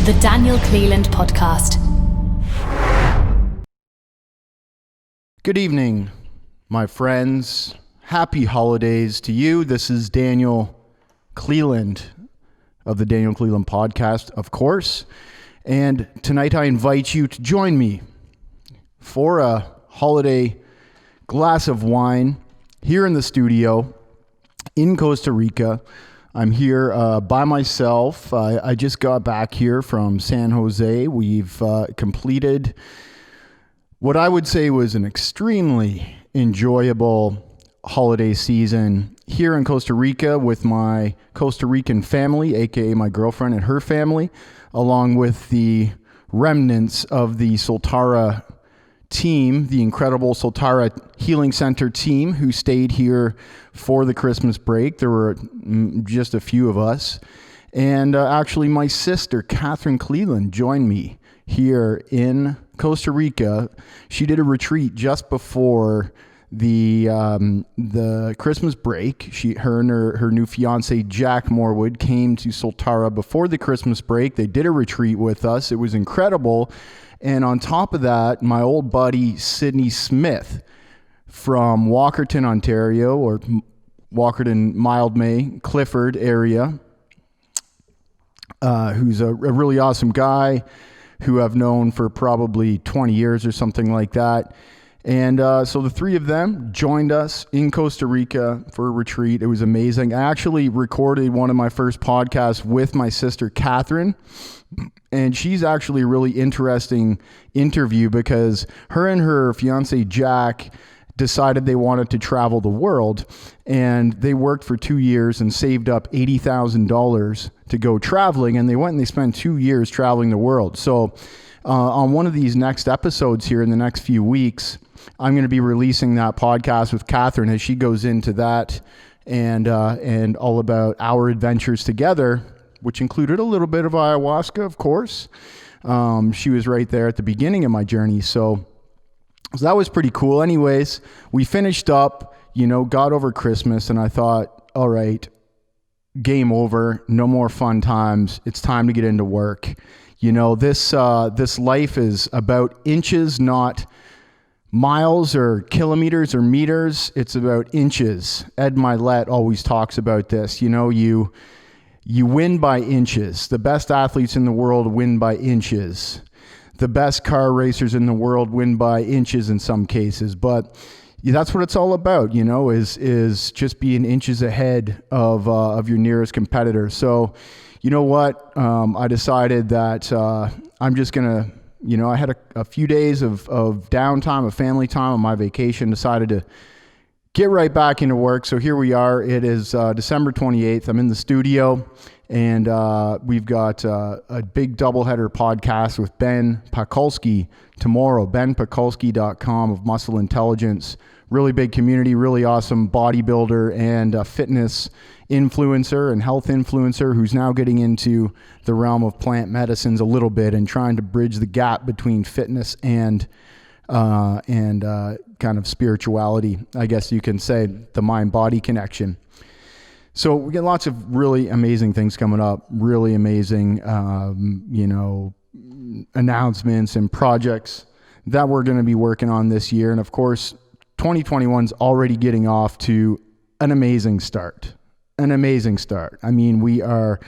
the Daniel Cleland Podcast. Good evening, my friends. Happy holidays to you. This is Daniel Cleland of the Daniel Cleland Podcast, of course. And tonight I invite you to join me for a holiday glass of wine here in the studio in Costa Rica. I'm here by myself. I just got back here from San Jose. We've completed what I would say was an extremely enjoyable holiday season here in Costa Rica with my Costa Rican family, aka my girlfriend and her family, along with the remnants of the Soltara team, the incredible Soltara Healing Center team who stayed here for the Christmas break. There were just a few of us. And actually my sister, Catherine Cleland, joined me here in Costa Rica. She did a retreat just before the Christmas break. Her and her new fiance, Jack Morwood, came to Soltara before the Christmas break. They did a retreat with us. It was incredible. And on top of that, my old buddy, Sydney Smith from Walkerton, Ontario, or Walkerton, Mildmay, Clifford area, who's a really awesome guy who I've known for probably 20 years or something like that. And so the three of them joined us in Costa Rica for a retreat. It was amazing. I actually recorded one of my first podcasts with my sister, Catherine, and she's actually a really interesting interview because her and her fiance, Jack, decided they wanted to travel the world, and they worked for 2 years and saved up $80,000 to go traveling, and they went and they spent 2 years traveling the world. So on one of these next episodes here in the next few weeks, I'm going to be releasing that podcast with Catherine as she goes into that and all about our adventures together, which included a little bit of ayahuasca, of course. She was right there at the beginning of my journey. So that was pretty cool. Anyways, we finished up, got over Christmas, and I thought, all right, game over, no more fun times. It's time to get into work. This life is about inches, not miles or kilometers or meters. It's about inches. Ed Milet always talks about this. You win by inches. The best athletes in the world win by inches. The best car racers in the world win by inches in some cases. But that's what it's all about, is just being inches ahead of your nearest competitor. So, you know what? I decided that I'm just going to, I had a few days of downtime, of family time on my vacation, decided to get right back into work. So here we are. It is December 28th. I'm in the studio, and we've got a big doubleheader podcast with Ben Pakulski tomorrow. benpakulski.com of Muscle Intelligence. Really big community, really awesome bodybuilder and fitness influencer and health influencer who's now getting into the realm of plant medicines a little bit and trying to bridge the gap between fitness and kind of spirituality, I guess you can say, the mind-body connection. So we get lots of really amazing things coming up, really amazing, announcements and projects that we're going to be working on this year. And of course, 2021's already getting off to an amazing start. I mean, we are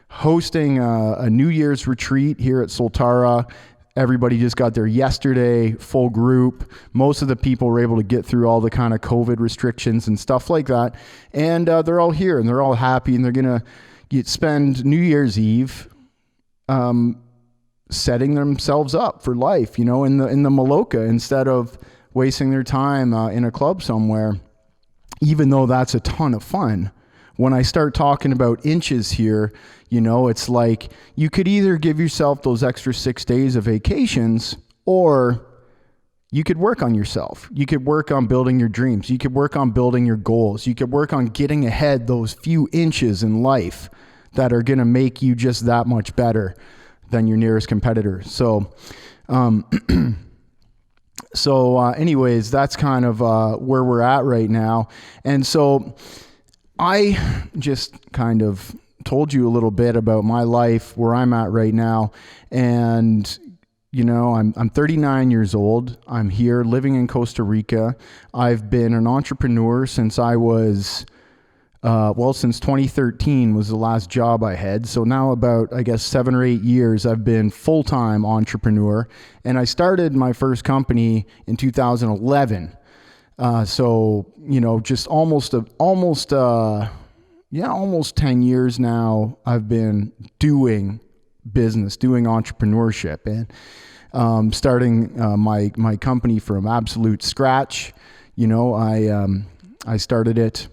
hosting a New Year's retreat here at Soltara. Everybody just got there yesterday, full group. Most of the people were able to get through all the kind of COVID restrictions and stuff like that. And they're all here and they're all happy, and they're going to spend New Year's Eve setting themselves up for life, in the Maloka, instead of wasting their time in a club somewhere, even though that's a ton of fun. When I start talking about inches here, it's like you could either give yourself those extra 6 days of vacations, or you could work on yourself. You could work on building your dreams. You could work on building your goals. You could work on getting ahead those few inches in life that are going to make you just that much better than your nearest competitor. So, anyways, that's kind of where we're at right now. And so I just kind of told you a little bit about my life, where I'm at right now. And, you know, I'm 39 years old. I'm here living in Costa Rica. I've been an entrepreneur since I was, since 2013 was the last job I had. So now about, I guess, 7 or 8 years, I've been full-time entrepreneur. And I started my first company in 2011. So, you know, just almost 10 years now I've been doing business, doing entrepreneurship, and starting my company from absolute scratch. You know, I started it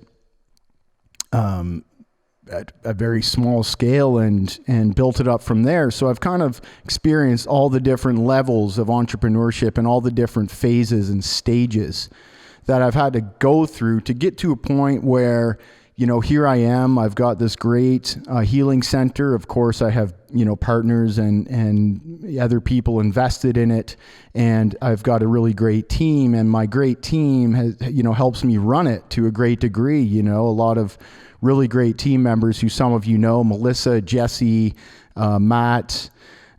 at a very small scale and built it up from there. So I've kind of experienced all the different levels of entrepreneurship and all the different phases and stages that I've had to go through to get to a point where, you know, here I am. I've got this great healing center. Of course, I have, you know, partners and other people invested in it. And I've got a really great team. And my great team has, you know, helps me run it to a great degree. You know, a lot of really great team members who some of you know, Melissa, Jesse, Matt,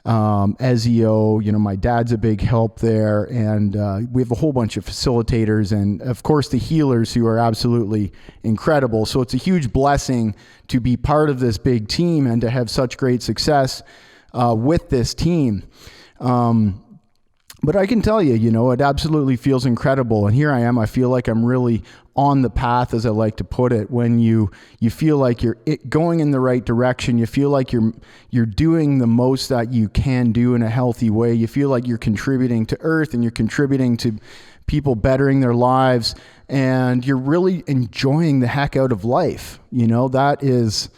Ezio, you know, my dad's a big help there. And we have a whole bunch of facilitators and, of course, the healers who are absolutely incredible. So it's a huge blessing to be part of this big team and to have such great success with this team. But I can tell you, you know, it absolutely feels incredible. And here I am. I feel like I'm really on the path, as I like to put it, when you feel like you're going in the right direction. You feel like you're doing the most that you can do in a healthy way. You feel like you're contributing to Earth and you're contributing to people bettering their lives, and you're really enjoying the heck out of life. You know, that is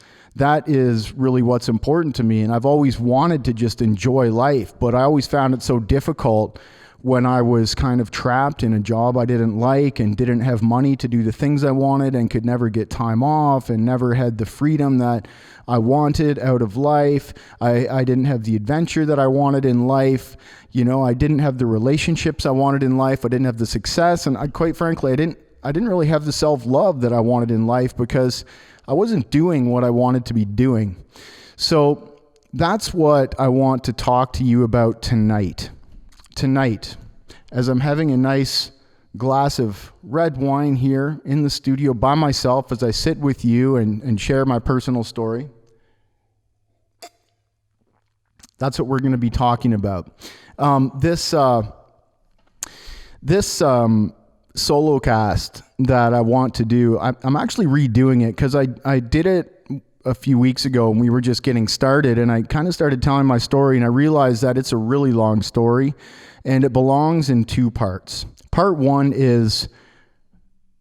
really what's important to me. And I've always wanted to just enjoy life, but I always found it so difficult when I was kind of trapped in a job I didn't like and didn't have money to do the things I wanted and could never get time off and never had the freedom that I wanted out of life. I didn't have the adventure that I wanted in life. You know, I didn't have the relationships I wanted in life. I didn't have the success. And quite frankly, I didn't really have the self-love that I wanted in life because I wasn't doing what I wanted to be doing. So that's what I want to talk to you about tonight. Tonight, as I'm having a nice glass of red wine here in the studio by myself as I sit with you and share my personal story. That's what we're going to be talking about. This Solocast that I want to do, I'm actually redoing it because I did it a few weeks ago and we were just getting started, and I kind of started telling my story and I realized that it's a really long story and it belongs in 2 parts. Part 1 is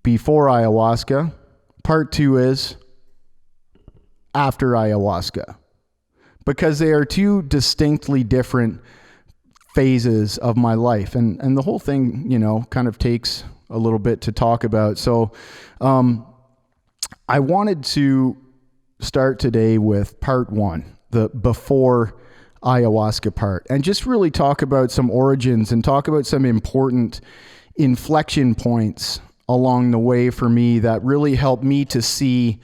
before ayahuasca. Part 2 is after ayahuasca, because they are 2 distinctly different phases of my life. And the whole thing, you know, kind of takes a little bit to talk about. So I wanted to start today with part 1, the before ayahuasca part, and just really talk about some origins and talk about some important inflection points along the way for me that really helped me to see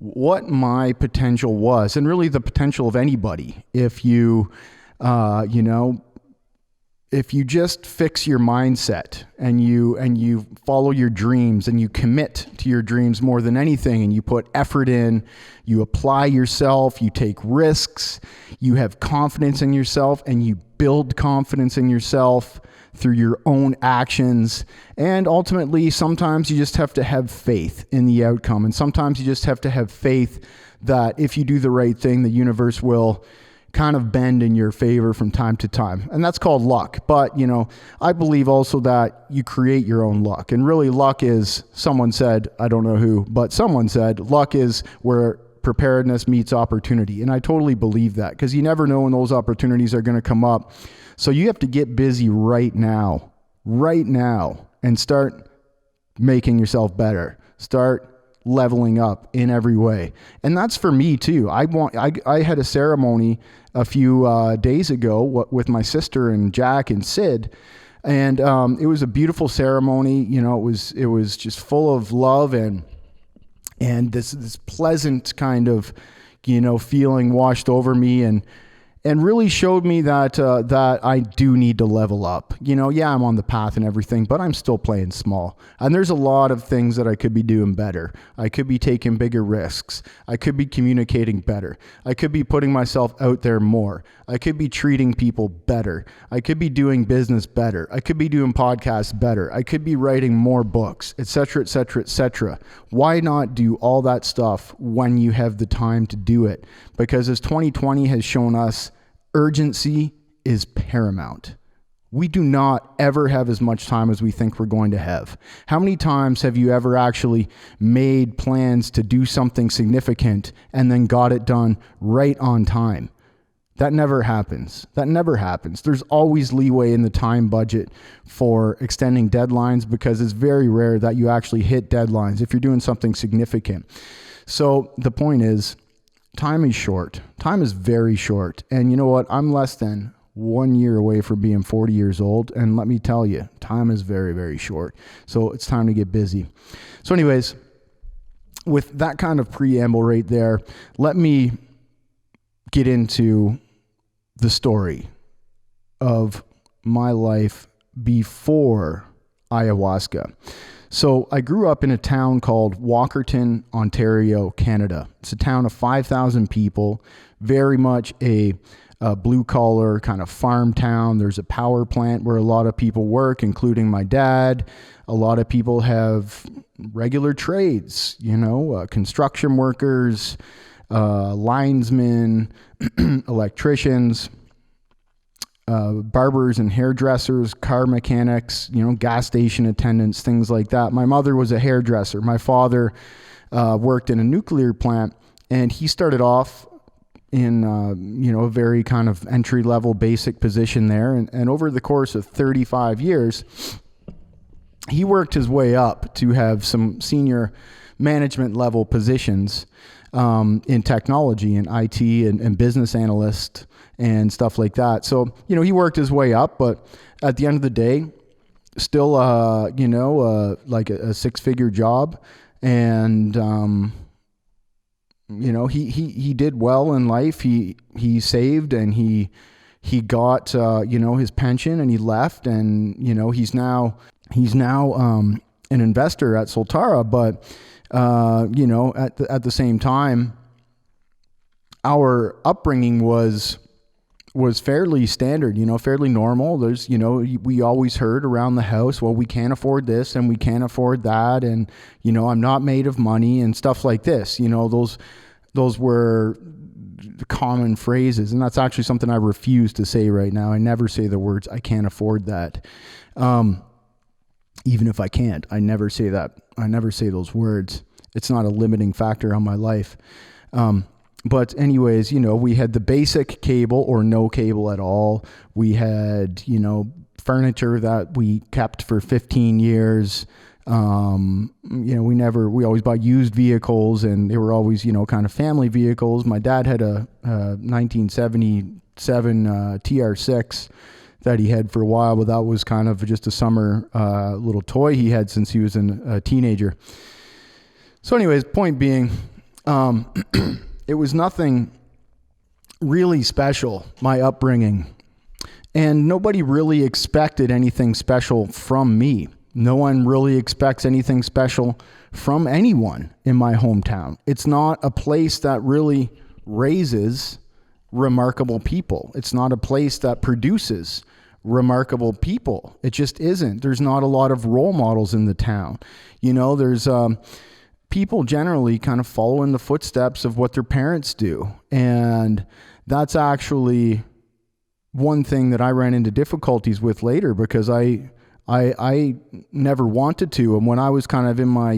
what my potential was, and really the potential of anybody. If you, if you just fix your mindset and you follow your dreams and you commit to your dreams more than anything, and you put effort in, you apply yourself, you take risks, you have confidence in yourself, and you build confidence in yourself through your own actions. And ultimately, sometimes you just have to have faith in the outcome. And sometimes you just have to have faith that if you do the right thing, the universe will kind of bend in your favor from time to time. And that's called luck. But, you know, I believe also that you create your own luck. And really, luck is, someone said, I don't know who, but someone said, luck is where preparedness meets opportunity. And I totally believe that, because you never know when those opportunities are going to come up. So you have to get busy right now, and start making yourself better. Start leveling up in every way. And that's for me too. I had a ceremony a few days ago with my sister and Jack and Sid. And it was a beautiful ceremony. You know, it was just full of love and this pleasant kind of, feeling washed over me, and really showed me that I do need to level up. Yeah, I'm on the path and everything, but I'm still playing small. And there's a lot of things that I could be doing better. I could be taking bigger risks. I could be communicating better. I could be putting myself out there more. I could be treating people better. I could be doing business better. I could be doing podcasts better. I could be writing more books, etc., etc., etc. Why not do all that stuff when you have the time to do it? Because as 2020 has shown us, urgency is paramount. We do not ever have as much time as we think we're going to have. How many times have you ever actually made plans to do something significant and then got it done right on time? That never happens. There's always leeway in the time budget for extending deadlines, because it's very rare that you actually hit deadlines if you're doing something significant. So the point is, time is short. Time is very short. And you know what? I'm less than 1 year away from being 40 years old. And let me tell you, time is very, very short. So it's time to get busy. So anyways, with that kind of preamble right there, let me get into the story of my life before ayahuasca. So I grew up in a town called Walkerton, Ontario, Canada. It's a town of 5,000 people, very much a blue-collar kind of farm town. There's a power plant where a lot of people work, including my dad. A lot of people have regular trades, construction workers, linesmen, electricians, barbers and hairdressers, car mechanics, gas station attendants, things like that. My mother was a hairdresser. My father worked in a nuclear plant, and he started off in a very kind of entry-level basic position there. And over the course of 35 years, he worked his way up to have some senior management level positions in technology and IT and business analyst and stuff like that. So, he worked his way up, but at the end of the day, still, like a six-figure job. And, he did well in life. He saved, and he got, his pension, and he left, and, he's now an investor at Soltara, but, at the same time, our upbringing was fairly standard, fairly normal. There's, we always heard around the house, well, we can't afford this and we can't afford that. And, I'm not made of money and stuff like this. Those were common phrases. And that's actually something I refuse to say right now. I never say the words, I can't afford that. Even if I can't, I never say that. I never say those words. It's not a limiting factor on my life. But anyways, we had the basic cable or no cable at all. We had, furniture that we kept for 15 years. We always bought used vehicles, and they were always, kind of family vehicles. My dad had a 1977 TR6 that he had for a while, but that was kind of just a summer little toy he had since he was a teenager. So anyways, point being, it was nothing really special, my upbringing. And nobody really expected anything special from me. No one really expects anything special from anyone in my hometown. It's not a place that really raises remarkable people. It's not a place that produces remarkable people. It just isn't. There's not a lot of role models in the town. There's people generally kind of follow in the footsteps of what their parents do. And that's actually one thing that I ran into difficulties with later, because I never wanted to. And when I was kind of in my,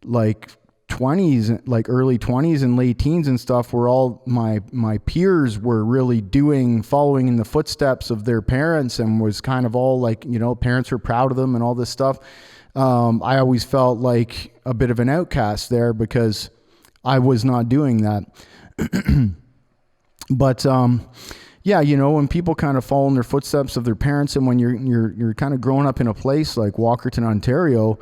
like 20s, like early 20s and late teens and stuff, where all my peers were really following in the footsteps of their parents, and was kind of all like, parents were proud of them and all this stuff. I always felt like a bit of an outcast there, because I was not doing that. But, yeah, when people kind of follow in their footsteps of their parents, and when you're kind of growing up in a place like Walkerton, Ontario,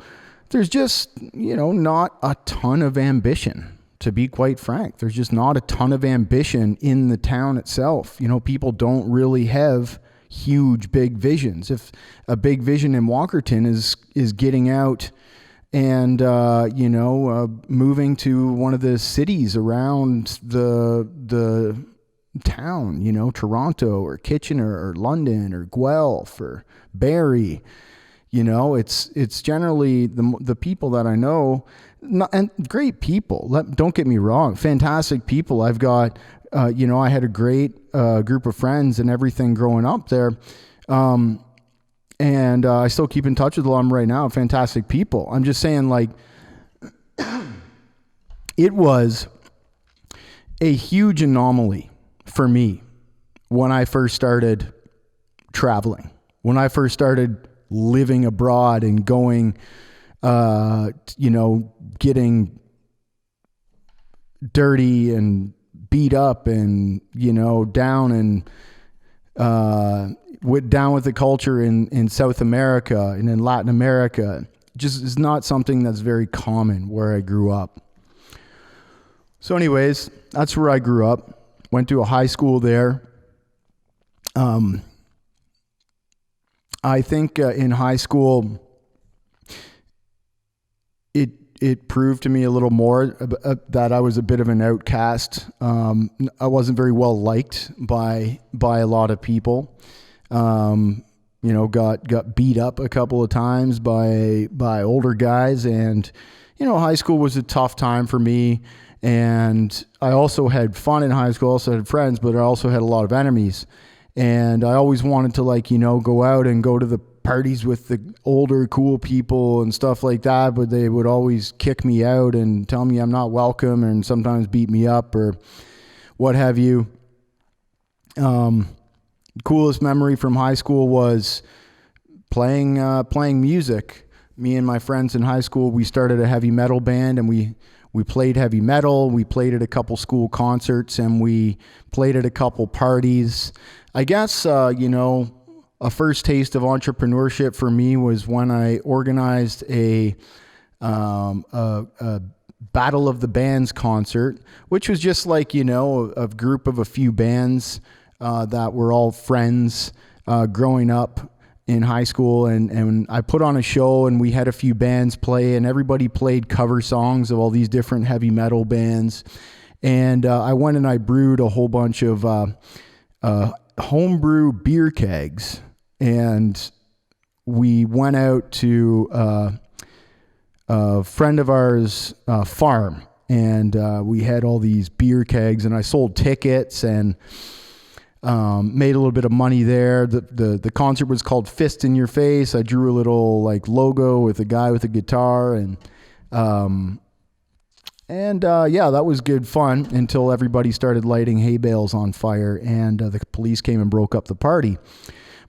there's just, not a ton of ambition. to be quite frank. There's just not a ton of ambition in the town itself. People don't really have huge, big visions. If a big vision in Walkerton is getting out and, moving to one of the cities around the town, Toronto or Kitchener or London or Guelph or Barrie, it's generally the people that I know, and great people. Don't get me wrong, fantastic people. I've got, I had a great group of friends and everything growing up there. And I still keep in touch with a lot of them right now. Fantastic people. I'm just saying, like, it was a huge anomaly for me when I first started traveling, when I first started living abroad and going, getting dirty and beat up and, down and, down with the culture in South America and in Latin America. Just is not something that's very common where I grew up. So anyways, that's where I grew up. Went to a high school there. I think in high school, it proved to me a little more that I was a bit of an outcast. I wasn't very well liked by a lot of people. Got beat up a couple of times by older guys, and high school was a tough time for me. And I also had fun in high school. I also had friends, but I also had a lot of enemies. And I always wanted to go out and go to the parties with the older cool people and stuff like that, but they would always kick me out and tell me I'm not welcome, and sometimes beat me up or what have you. Coolest memory from high school was playing music. Me and my friends in high school, we started a heavy metal band, and we played heavy metal. We played at a couple school concerts, and we played at a couple parties. I guess, a first taste of entrepreneurship for me was when I organized a Battle of the Bands concert, which was just like, a group of a few bands that were all friends growing up in high school. And I put on a show, and we had a few bands play, and everybody played cover songs of all these different heavy metal bands. And I went and I brewed a whole bunch of homebrew beer kegs. And we went out to a friend of ours' farm, and we had all these beer kegs, and I sold tickets and made a little bit of money there. The concert was called Fist in Your Face. I drew a little logo with a guy with a guitar, and that was good fun until everybody started lighting hay bales on fire, and the police came and broke up the party.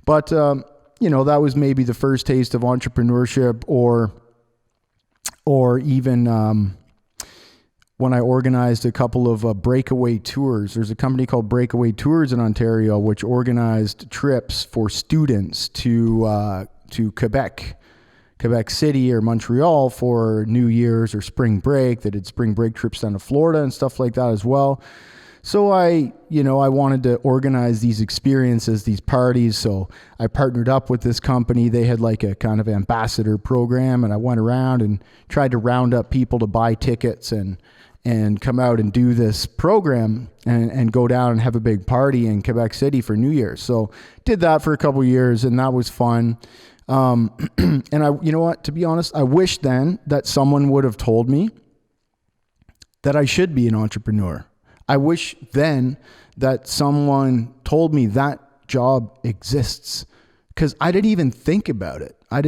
But, that was maybe the first taste of entrepreneurship, or even when I organized a couple of breakaway tours. There's a company called Breakaway Tours in Ontario, which organized trips for students to Quebec City or Montreal for New Year's or spring break. They did spring break trips down to Florida and stuff like that as well. So I wanted to organize these experiences, these parties. So I partnered up with this company. They had like a kind of ambassador program, and I went around and tried to round up people to buy tickets and come out and do this program and go down and have a big party in Quebec City for New Year's. So did that for a couple of years, and that was fun. And to be honest, I wish then that someone would have told me that I should be an entrepreneur. I wish then that someone told me that job exists, because I didn't even think about it. At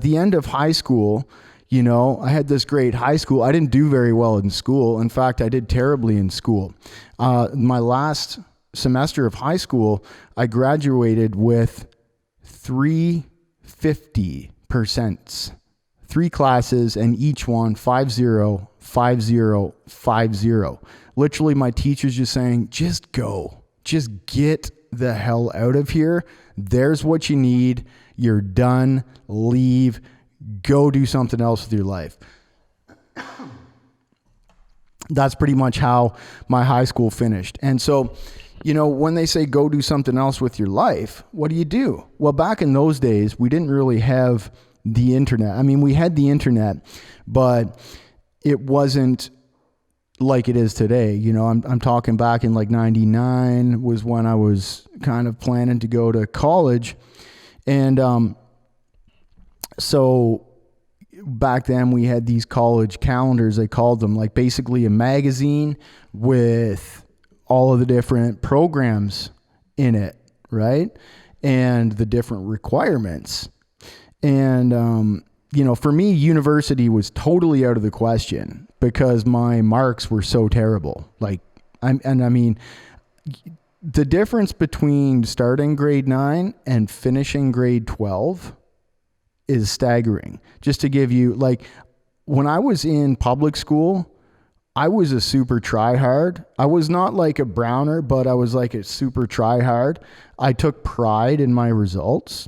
the end of high school, I had this great high school. I didn't do very well in school. In fact, I did terribly in school. My last semester of high school, I graduated with 350%. 3 classes, and each one 50, 50, 50. Literally, my teacher's just saying, just go. Just get the hell out of here. There's what you need. You're done. Leave. Go do something else with your life. that's pretty much how my high school finished. And so, when they say go do something else with your life, what do? Well, back in those days, we didn't really have the internet. I mean, we had the internet, but it wasn't like it is today. I'm talking back in like 99 was when I was kind of planning to go to college. And so back then we had these college calendars, they called them, like basically a magazine with all of the different programs in it, right? And the different requirements. And, for me, university was totally out of the question because my marks were so terrible. The difference between starting grade 9 and finishing grade 12 is staggering. Just to give you, when I was in public school, I was a super tryhard. I was not like a Browner, but I was like a super tryhard. I took pride in my results,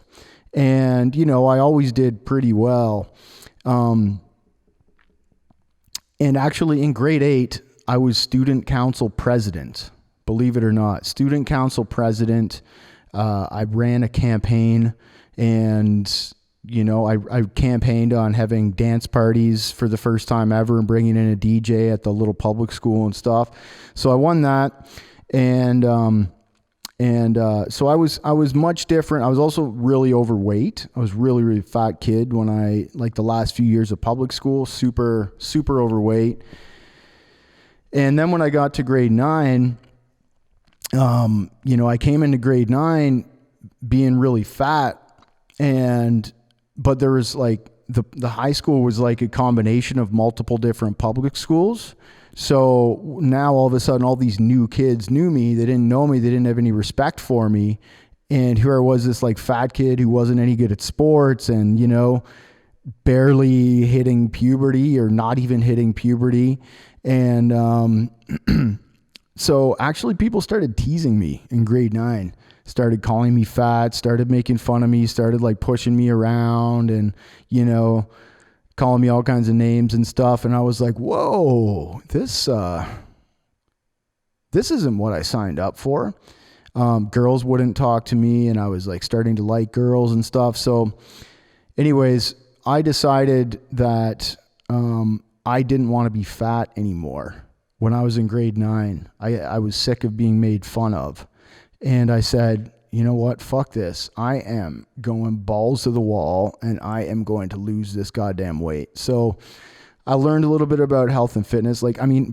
and I always did pretty well. And actually, in grade 8, I was student council president. Believe it or not, student council president. I ran a campaign, and I campaigned on having dance parties for the first time ever and bringing in a DJ at the little public school and stuff. So I won that. And so I was much different. I was also really overweight. I was really, really fat kid when the last few years of public school, super, super overweight. And then when I got to grade 9, I came into grade 9 being really fat, but there was the high school was like a combination of multiple different public schools. So now all of a sudden, all these new kids knew me. They didn't know me. They didn't have any respect for me. And here I was, this fat kid who wasn't any good at sports and, barely hitting puberty or not even hitting puberty. And, so actually people started teasing me in grade 9. Started calling me fat, started making fun of me, started pushing me around and, calling me all kinds of names and stuff. And I was like, whoa, this isn't what I signed up for. Girls wouldn't talk to me, and I was starting to like girls and stuff. So anyways, I decided that, I didn't want to be fat anymore. When I was in grade 9, I was sick of being made fun of. And I said, you know what? Fuck this. I am going balls to the wall and I am going to lose this goddamn weight. So I learned a little bit about health and fitness.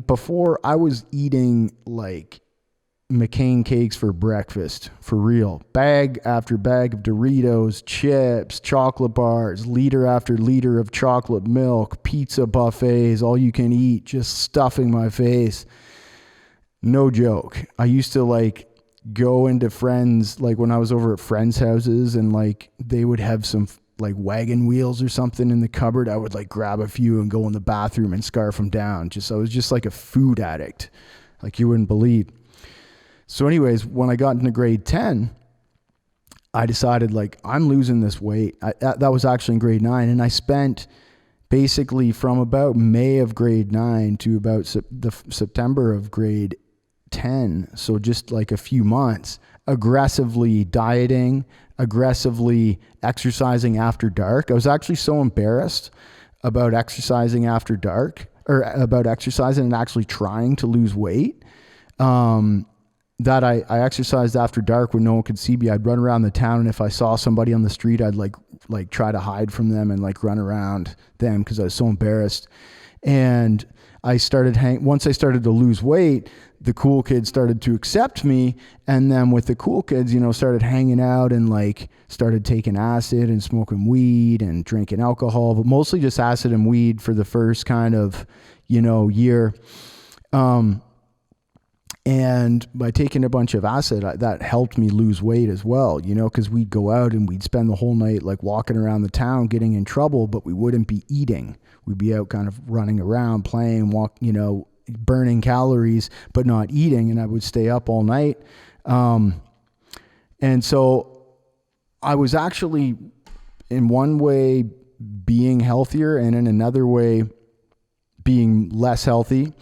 Before I was eating McCain cakes for breakfast, for real. Bag after bag of Doritos, chips, chocolate bars, liter after liter of chocolate milk, pizza buffets, all you can eat, just stuffing my face. No joke. I used to go into friends, when I was over at friends' houses and they would have some wagon wheels or something in the cupboard. I would grab a few and go in the bathroom and scarf them down. I was just like a food addict, you wouldn't believe. So anyways, when I got into grade 10, I decided I'm losing this weight. That was actually in grade 9. And I spent basically from about May of grade 9 to about September of grade 10. So just a few months, aggressively dieting, aggressively exercising after dark. I was actually so embarrassed about exercising after dark, or about exercising and actually trying to lose weight, that I exercised after dark when no one could see me. I'd run around the town, and if I saw somebody on the street, I'd try to hide from them and run around them because I was so embarrassed. And I started once I started to lose weight, the cool kids started to accept me. And then with the cool kids, started hanging out and started taking acid and smoking weed and drinking alcohol, but mostly just acid and weed for the first kind of, year. And by taking a bunch of acid, that helped me lose weight as well, because we'd go out and we'd spend the whole night walking around the town getting in trouble, but we wouldn't be eating. We'd be out kind of running around, playing, burning calories, but not eating. And I would stay up all night. And so I was actually in one way being healthier and in another way being less healthy.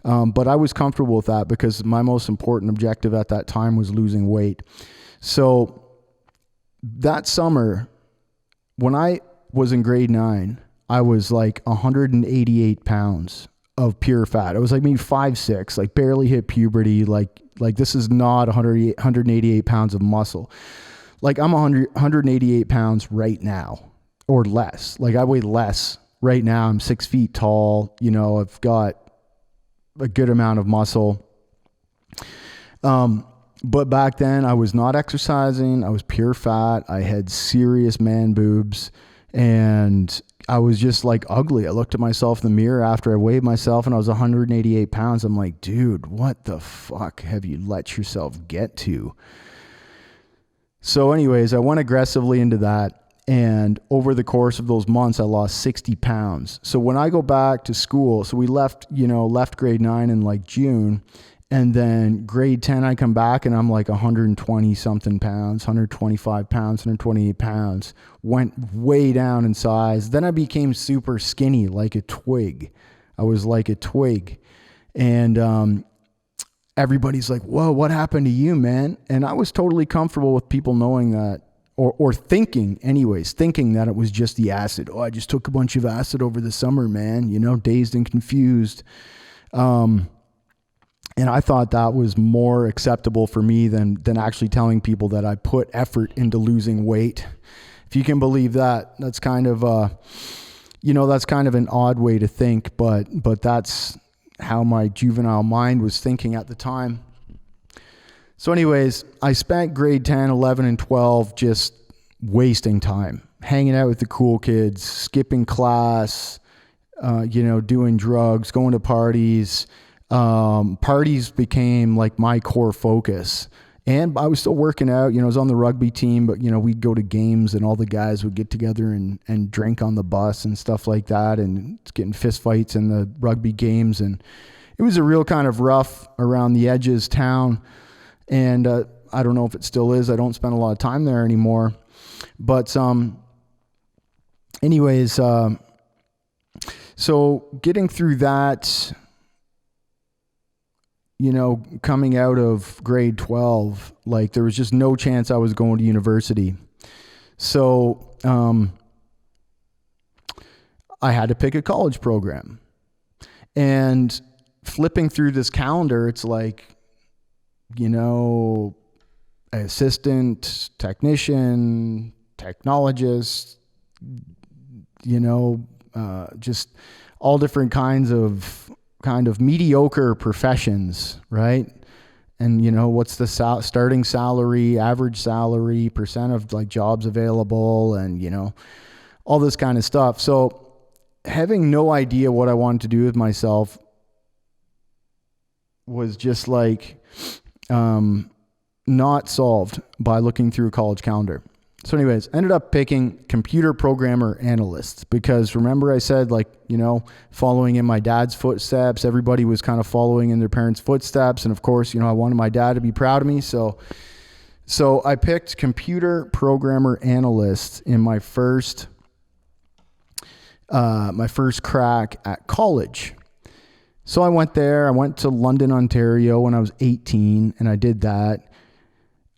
But I was comfortable with that because my most important objective at that time was losing weight. So that summer, when I was in grade 9, I was like 188 pounds of pure fat. I was like maybe 5'6", like barely hit puberty. Like this is not 188 pounds of muscle. Like I'm 188 pounds right now or less. Like I weigh less right now. I'm 6 feet tall. You know, I've got a good amount of muscle. But back then I was not exercising. I was pure fat. I had serious man boobs and I was just like ugly. I looked at myself in the mirror after I weighed myself and I was 188 pounds. I'm like, dude, what the fuck have you let yourself get to? So anyways, I went aggressively into that. And over the course of those months, I lost 60 pounds. So when I go back to school, so we left grade 9 in like June. And then grade 10, I come back and I'm like 120 something pounds, 125 pounds, 128 pounds, went way down in size. Then I became super skinny, like a twig. I was like a twig. And everybody's like, whoa, what happened to you, man? And I was totally comfortable with people knowing that, or thinking that it was just the acid. Oh, I just took a bunch of acid over the summer, man, dazed and confused. And I thought that was more acceptable for me than actually telling people that I put effort into losing weight. If you can believe that, that's kind of that's kind of an odd way to think, but that's how my juvenile mind was thinking at the time. So anyways, I spent grade 10, 11, and 12 just wasting time, hanging out with the cool kids, skipping class, doing drugs, going to parties. Parties became like my core focus. And I was still working out, I was on the rugby team, but we'd go to games and all the guys would get together and drink on the bus and stuff like that and getting fist fights in the rugby games. And it was a real kind of rough around the edges town. And, I don't know if it still is. I don't spend a lot of time there anymore, but, anyways, so getting through that, coming out of grade 12, like there was just no chance I was going to university. So, I had to pick a college program, and flipping through this calendar, it's like, assistant, technician, technologist, just all different kinds of mediocre professions, right? And what's the starting salary, average salary, percent of like jobs available, and all this kind of stuff. So having no idea what I wanted to do with myself was just like not solved by looking through a college calendar. So anyways, ended up picking computer programmer analyst because remember I said following in my dad's footsteps, everybody was kind of following in their parents' footsteps. And of course, I wanted my dad to be proud of me. So I picked computer programmer analyst in my first crack at college. So I went there. I went to London, Ontario when I was 18 and I did that.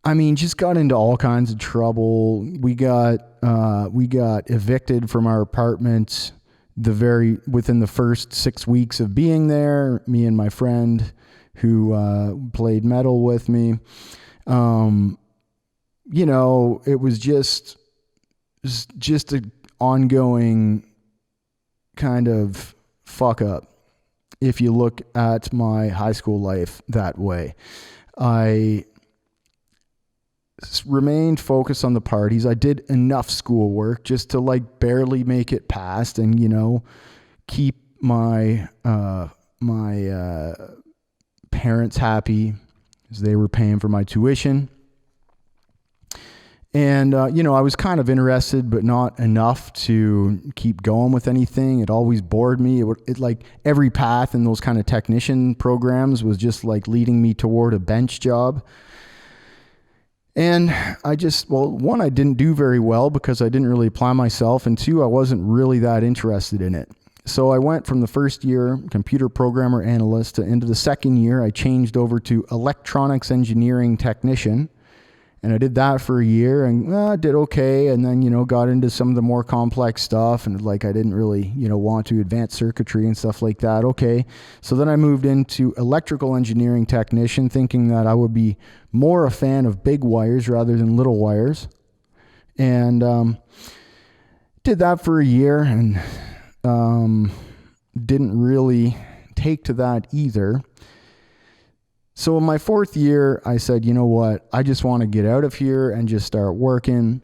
I mean, just got into all kinds of trouble. We got evicted from our apartment within the first 6 weeks of being there. Me and my friend who played metal with me. It was just an ongoing kind of fuck up. If you look at my high school life that way, I remained focused on the parties. I did enough schoolwork just to like barely make it past and, keep my parents happy as they were paying for my tuition. And, I was kind of interested, but not enough to keep going with anything. It always bored me. It like every path in those kind of technician programs was just like leading me toward a bench job. And one, I didn't do very well because I didn't really apply myself. And two, I wasn't really that interested in it. So I went from the first year, computer programmer analyst, to into the second year, I changed over to electronics engineering technician. And I did that for a year and I did okay. And then, got into some of the more complex stuff and I didn't really, want to advance circuitry and stuff like that. Okay. So then I moved into electrical engineering technician, thinking that I would be more a fan of big wires rather than little wires. And did that for a year and didn't really take to that either. So in my fourth year, I said, you know what? I just want to get out of here and just start working.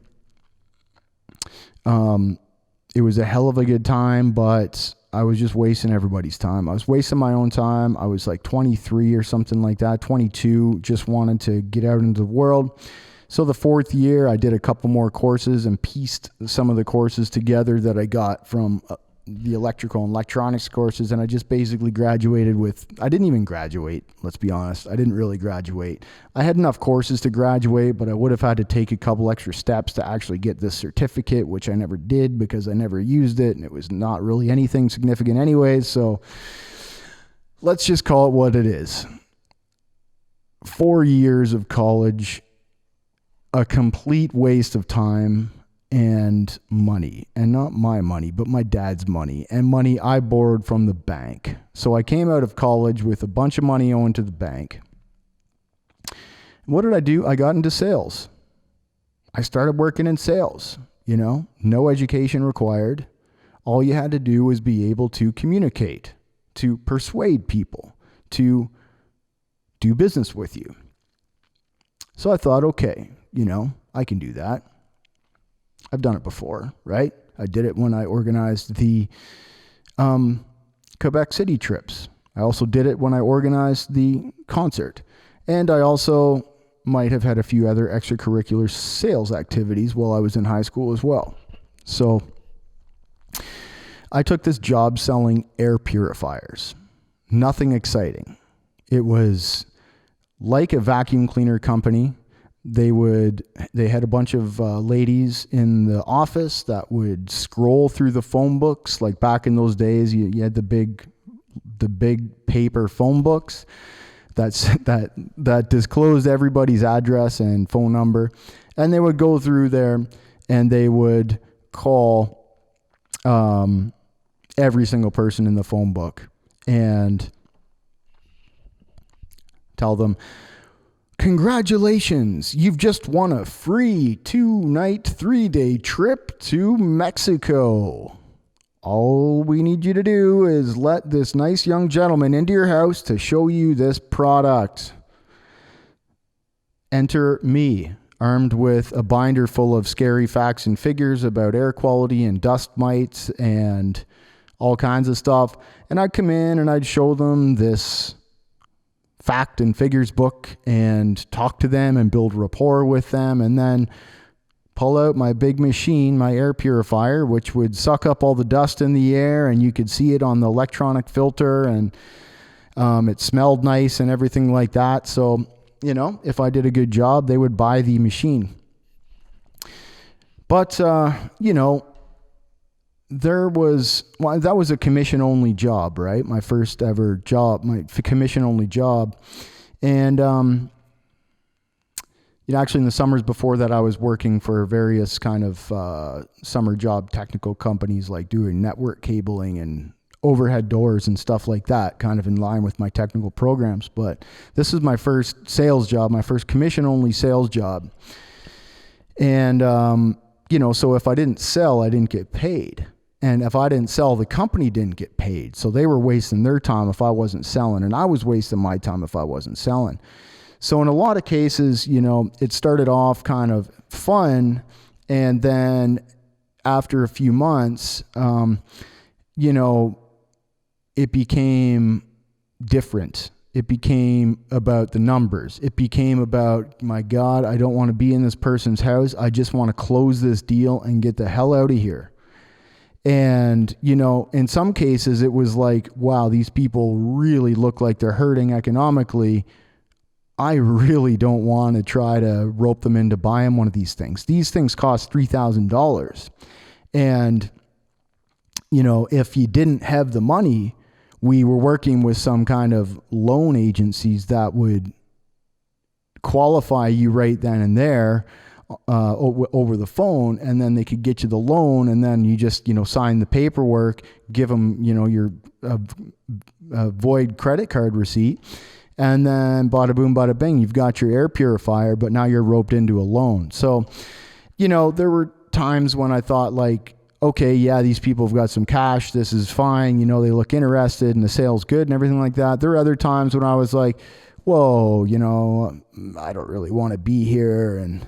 It was a hell of a good time, but I was just wasting everybody's time. I was wasting my own time. I was 23 or something like that, 22, just wanted to get out into the world. So the fourth year, I did a couple more courses and pieced some of the courses together that I got from the electrical and electronics courses. And I just basically graduated with, I didn't even graduate. Let's be honest. I didn't really graduate. I had enough courses to graduate, but I would have had to take a couple extra steps to actually get this certificate, which I never did because I never used it. And it was not really anything significant anyways. So let's just call it what it is. 4 years of college, a complete waste of time and money, and not my money, but my dad's money and money I borrowed from the bank. So I came out of college with a bunch of money owing to the bank. What did I do? I got into sales. I started working in sales, no education required. All you had to do was be able to communicate, to persuade people, to do business with you. So I thought, okay, I can do that. I've done it before, right? I did it when I organized the Quebec City trips. I also did it when I organized the concert. And I also might have had a few other extracurricular sales activities while I was in high school as well. So I took this job selling air purifiers. Nothing exciting. It was like a vacuum cleaner company. They had a bunch of ladies in the office that would scroll through the phone books. Like back in those days, you had the big paper phone books that disclosed everybody's address and phone number. And they would go through there and they would call every single person in the phone book and tell them, congratulations, you've just won a free 2-night, 3-day trip to Mexico. All we need you to do is let this nice young gentleman into your house to show you this product. Enter me, armed with a binder full of scary facts and figures about air quality and dust mites and all kinds of stuff. And I'd come in and I'd show them this fact and figures book and talk to them and build rapport with them, and then pull out my big machine, my air purifier, which would suck up all the dust in the air, and you could see it on the electronic filter, and it smelled nice and everything like that. So, if I did a good job, they would buy the machine. But, that was a commission only job, right? My first ever job, my commission only job. And, actually in the summers before that, I was working for various kind of summer job technical companies, like doing network cabling and overhead doors and stuff like that, kind of in line with my technical programs. But this is my first sales job, my first commission only sales job. And, so if I didn't sell, I didn't get paid. And if I didn't sell, the company didn't get paid. So they were wasting their time if I wasn't selling. And I was wasting my time if I wasn't selling. So in a lot of cases, it started off kind of fun. And then after a few months, it became different. It became about the numbers. It became about, my God, I don't want to be in this person's house. I just want to close this deal and get the hell out of here. And, in some cases it was like, wow, these people really look like they're hurting economically. I really don't want to try to rope them into buying one of these things. These things cost $3,000. And, if you didn't have the money, we were working with some kind of loan agencies that would qualify you right then and there over the phone, and then they could get you the loan, and then you just sign the paperwork, give them your void credit card receipt, and then bada boom bada bing, you've got your air purifier, but now you're roped into a loan. So there were times when I thought like, okay, yeah, these people have got some cash, this is fine, they look interested and the sale's good and everything like that. There were other times when I was like, whoa, I don't really want to be here, and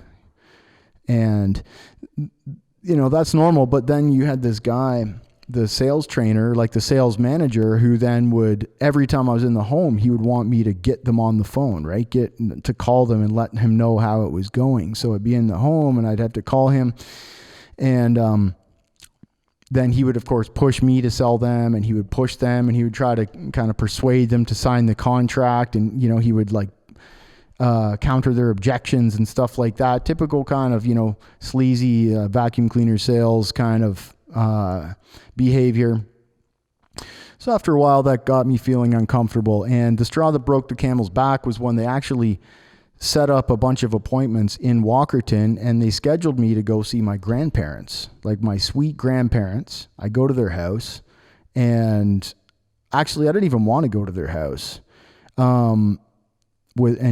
that's normal. But then you had this guy, the sales trainer, like the sales manager, who then would, every time I was in the home, he would want me to get them on the phone, right? Get to call them and let him know how it was going. So I'd be in the home and I'd have to call him, and then he would, of course, push me to sell them, and he would push them, and he would try to kind of persuade them to sign the contract. And, he would like counter their objections and stuff like that. Typical kind of, sleazy vacuum cleaner sales kind of behavior. So after a while, that got me feeling uncomfortable. And the straw that broke the camel's back was when they actually set up a bunch of appointments in Walkerton, and they scheduled me to go see my grandparents, like my sweet grandparents. I go to their house, and actually I didn't even want to go to their house and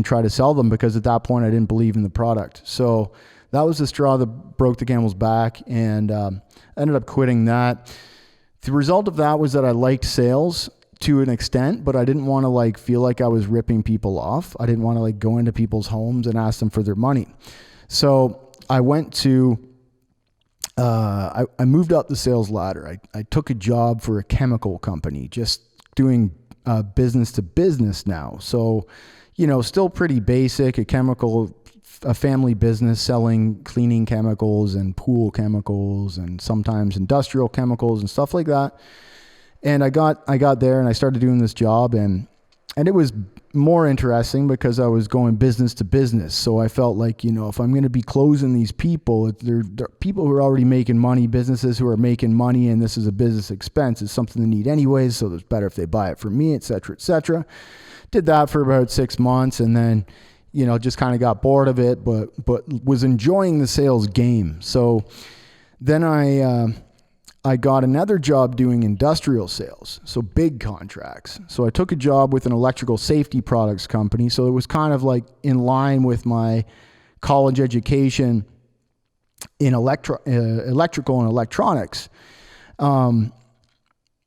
try to sell them, because at that point I didn't believe in the product. So that was the straw that broke the camel's back, and I ended up quitting that. The result of that was that I liked sales to an extent, but I didn't want to like feel like I was ripping people off. I didn't want to like go into people's homes and ask them for their money. So I went to, I moved up the sales ladder. I took a job for a chemical company, just doing business to business now. So, still pretty basic, a family business selling cleaning chemicals and pool chemicals and sometimes industrial chemicals and stuff like that. And I got there and I started doing this job, and it was more interesting because I was going business to business. So I felt like, if I'm going to be closing these people, they're people who are already making money, businesses who are making money, and this is a business expense. It's something they need anyways, so it's better if they buy it from me, et cetera, et cetera. Did that for about 6 months, and then, just kind of got bored of it, but was enjoying the sales game. So then I got another job doing industrial sales, so big contracts. So I took a job with an electrical safety products company. So it was kind of like in line with my college education in electrical and electronics.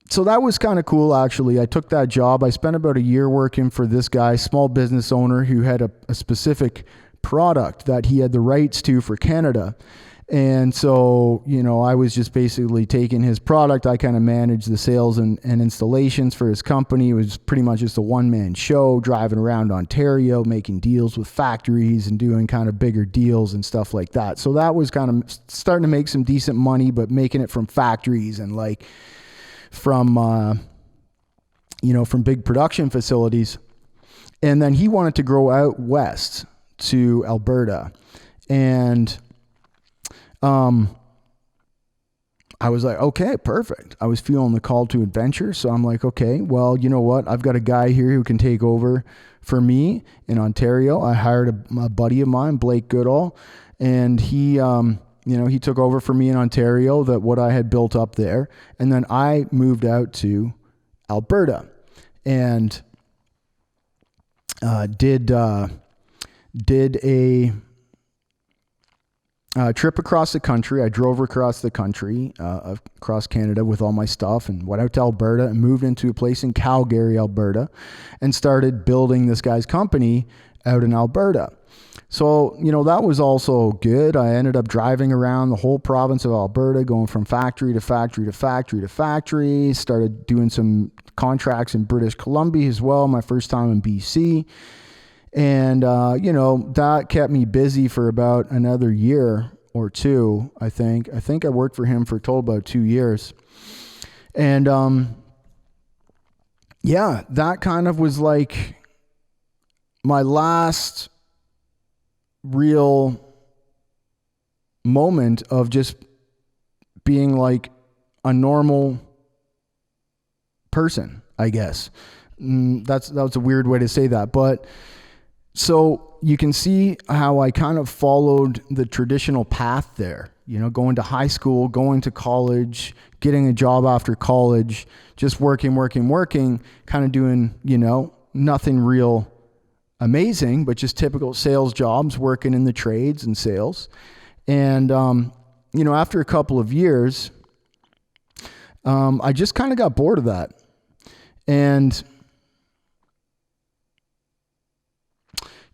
So that was kind of cool, actually. I took that job. I spent about a year working for this guy, small business owner, who had a specific product that he had the rights to for Canada. And so, I was just basically taking his product. I kind of managed the sales and installations for his company. It was pretty much just a one-man show, driving around Ontario, making deals with factories and doing kind of bigger deals and stuff like that. So that was kind of starting to make some decent money, but making it from factories and like from big production facilities. And then he wanted to grow out west to Alberta. And I was like, okay, perfect. I was feeling the call to adventure. So I'm like, okay, well, you know what? I've got a guy here who can take over for me in Ontario. I hired a buddy of mine, Blake Goodall, and he took over for me in Ontario, what I had built up there. And then I moved out to Alberta and did a trip across the country. I drove across the country, across Canada with all my stuff, and went out to Alberta and moved into a place in Calgary, Alberta, and started building this guy's company out in Alberta. So, that was also good. I ended up driving around the whole province of Alberta, going from factory to factory to factory to factory, started doing some contracts in British Columbia as well, my first time in BC. And, that kept me busy for about another year or two, I think. I think I worked for him for a total about 2 years. And, that kind of was like my last real moment of just being like a normal person, I guess. That's a weird way to say that. But so you can see how I kind of followed the traditional path there, going to high school, going to college, getting a job after college, just working, kind of doing, nothing real amazing, but just typical sales jobs, working in the trades and sales. And, after a couple of years, I just kind of got bored of that. And,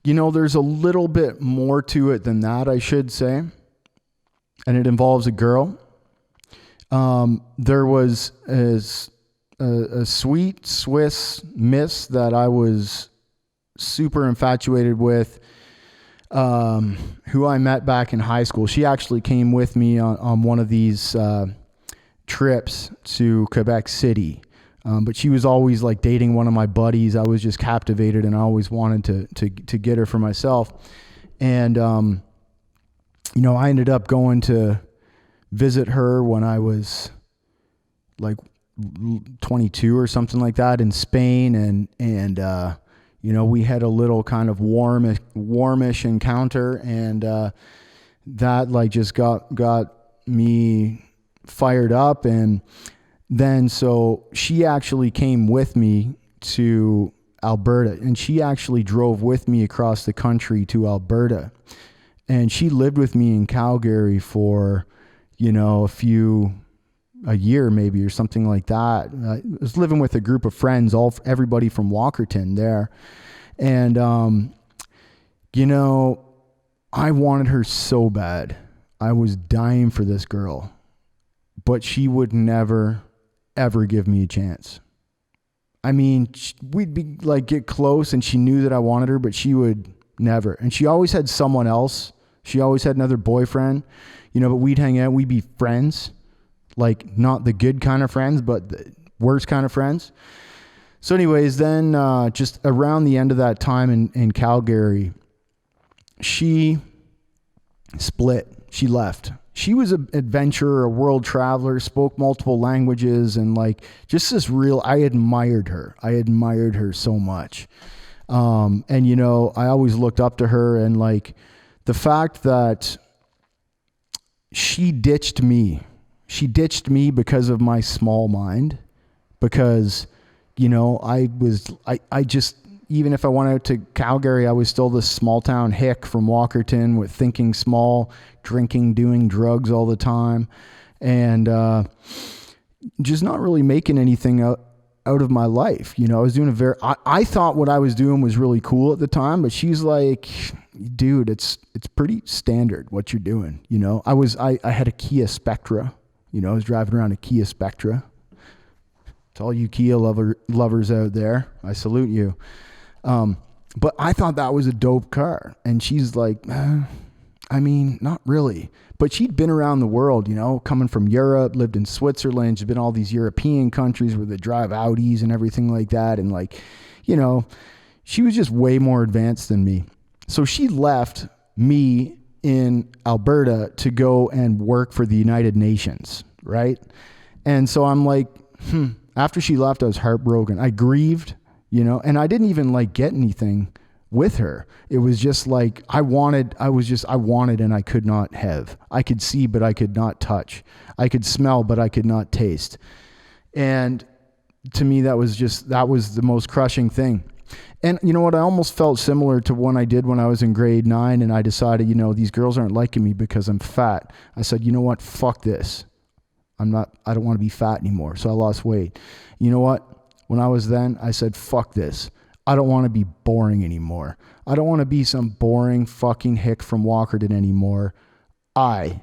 there's a little bit more to it than that, I should say. And it involves a girl. There was a sweet Swiss miss that I was super infatuated with, who I met back in high school. She actually came with me on one of these trips to Quebec City. But she was always like dating one of my buddies. I was just captivated and I always wanted to get her for myself. And, I ended up going to visit her when I was like 22 or something like that in Spain. And we had a little kind of warmish encounter, and that like just got me fired up. And then so she actually came with me to Alberta, and she actually drove with me across the country to Alberta, and she lived with me in Calgary for a year maybe or something like that. I was living with a group of friends, everybody from Walkerton there. And, I wanted her so bad. I was dying for this girl, but she would never, ever give me a chance. I mean, we'd be like, get close, and she knew that I wanted her, but she would never. And she always had someone else. She always had another boyfriend, but we'd hang out, we'd be friends, like not the good kind of friends, but the worst kind of friends. So anyways, then just around the end of that time in Calgary, she split. She left. She was an adventurer, a world traveler, spoke multiple languages, and like just this real, I admired her. I admired her so much. And I always looked up to her, and like the fact that she ditched me because of my small mind, because I just, even if I went out to Calgary, I was still this small town hick from Walkerton with thinking small, drinking, doing drugs all the time, and just not really making anything out of my life. I was doing I thought what I was doing was really cool at the time, but she's like, dude, it's pretty standard what you're doing. I had a Kia Spectra, I was driving around a Kia Spectra. To all you Kia lovers out there, I salute you. But I thought that was a dope car. And she's like, not really. But she'd been around the world, coming from Europe, lived in Switzerland. She'd been all these European countries where they drive Audis and everything like that. And like, she was just way more advanced than me. So she left me in Alberta to go and work for the United Nations, right? And so I'm like, after she left, I was heartbroken. I grieved, and I didn't even like get anything with her. It was just like, I wanted and I could not have. I could see, but I could not touch. I could smell, but I could not taste. And to me, that was the most crushing thing. And you know what? I almost felt similar to when I did when I was in grade 9, and I decided, these girls aren't liking me because I'm fat. I said, you know what? Fuck this. I don't want to be fat anymore. So I lost weight. You know what? When I was then, I said, fuck this. I don't want to be boring anymore. I don't want to be some boring fucking hick from Walkerton anymore. I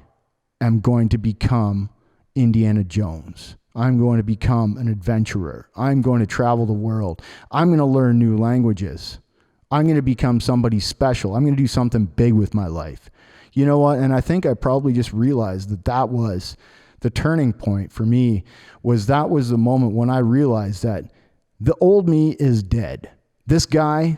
am going to become Indiana Jones. I'm going to become an adventurer. I'm going to travel the world. I'm going to learn new languages. I'm going to become somebody special. I'm going to do something big with my life. You know what? And I think I probably just realized that was the turning point for me. That was the moment when I realized that the old me is dead. This guy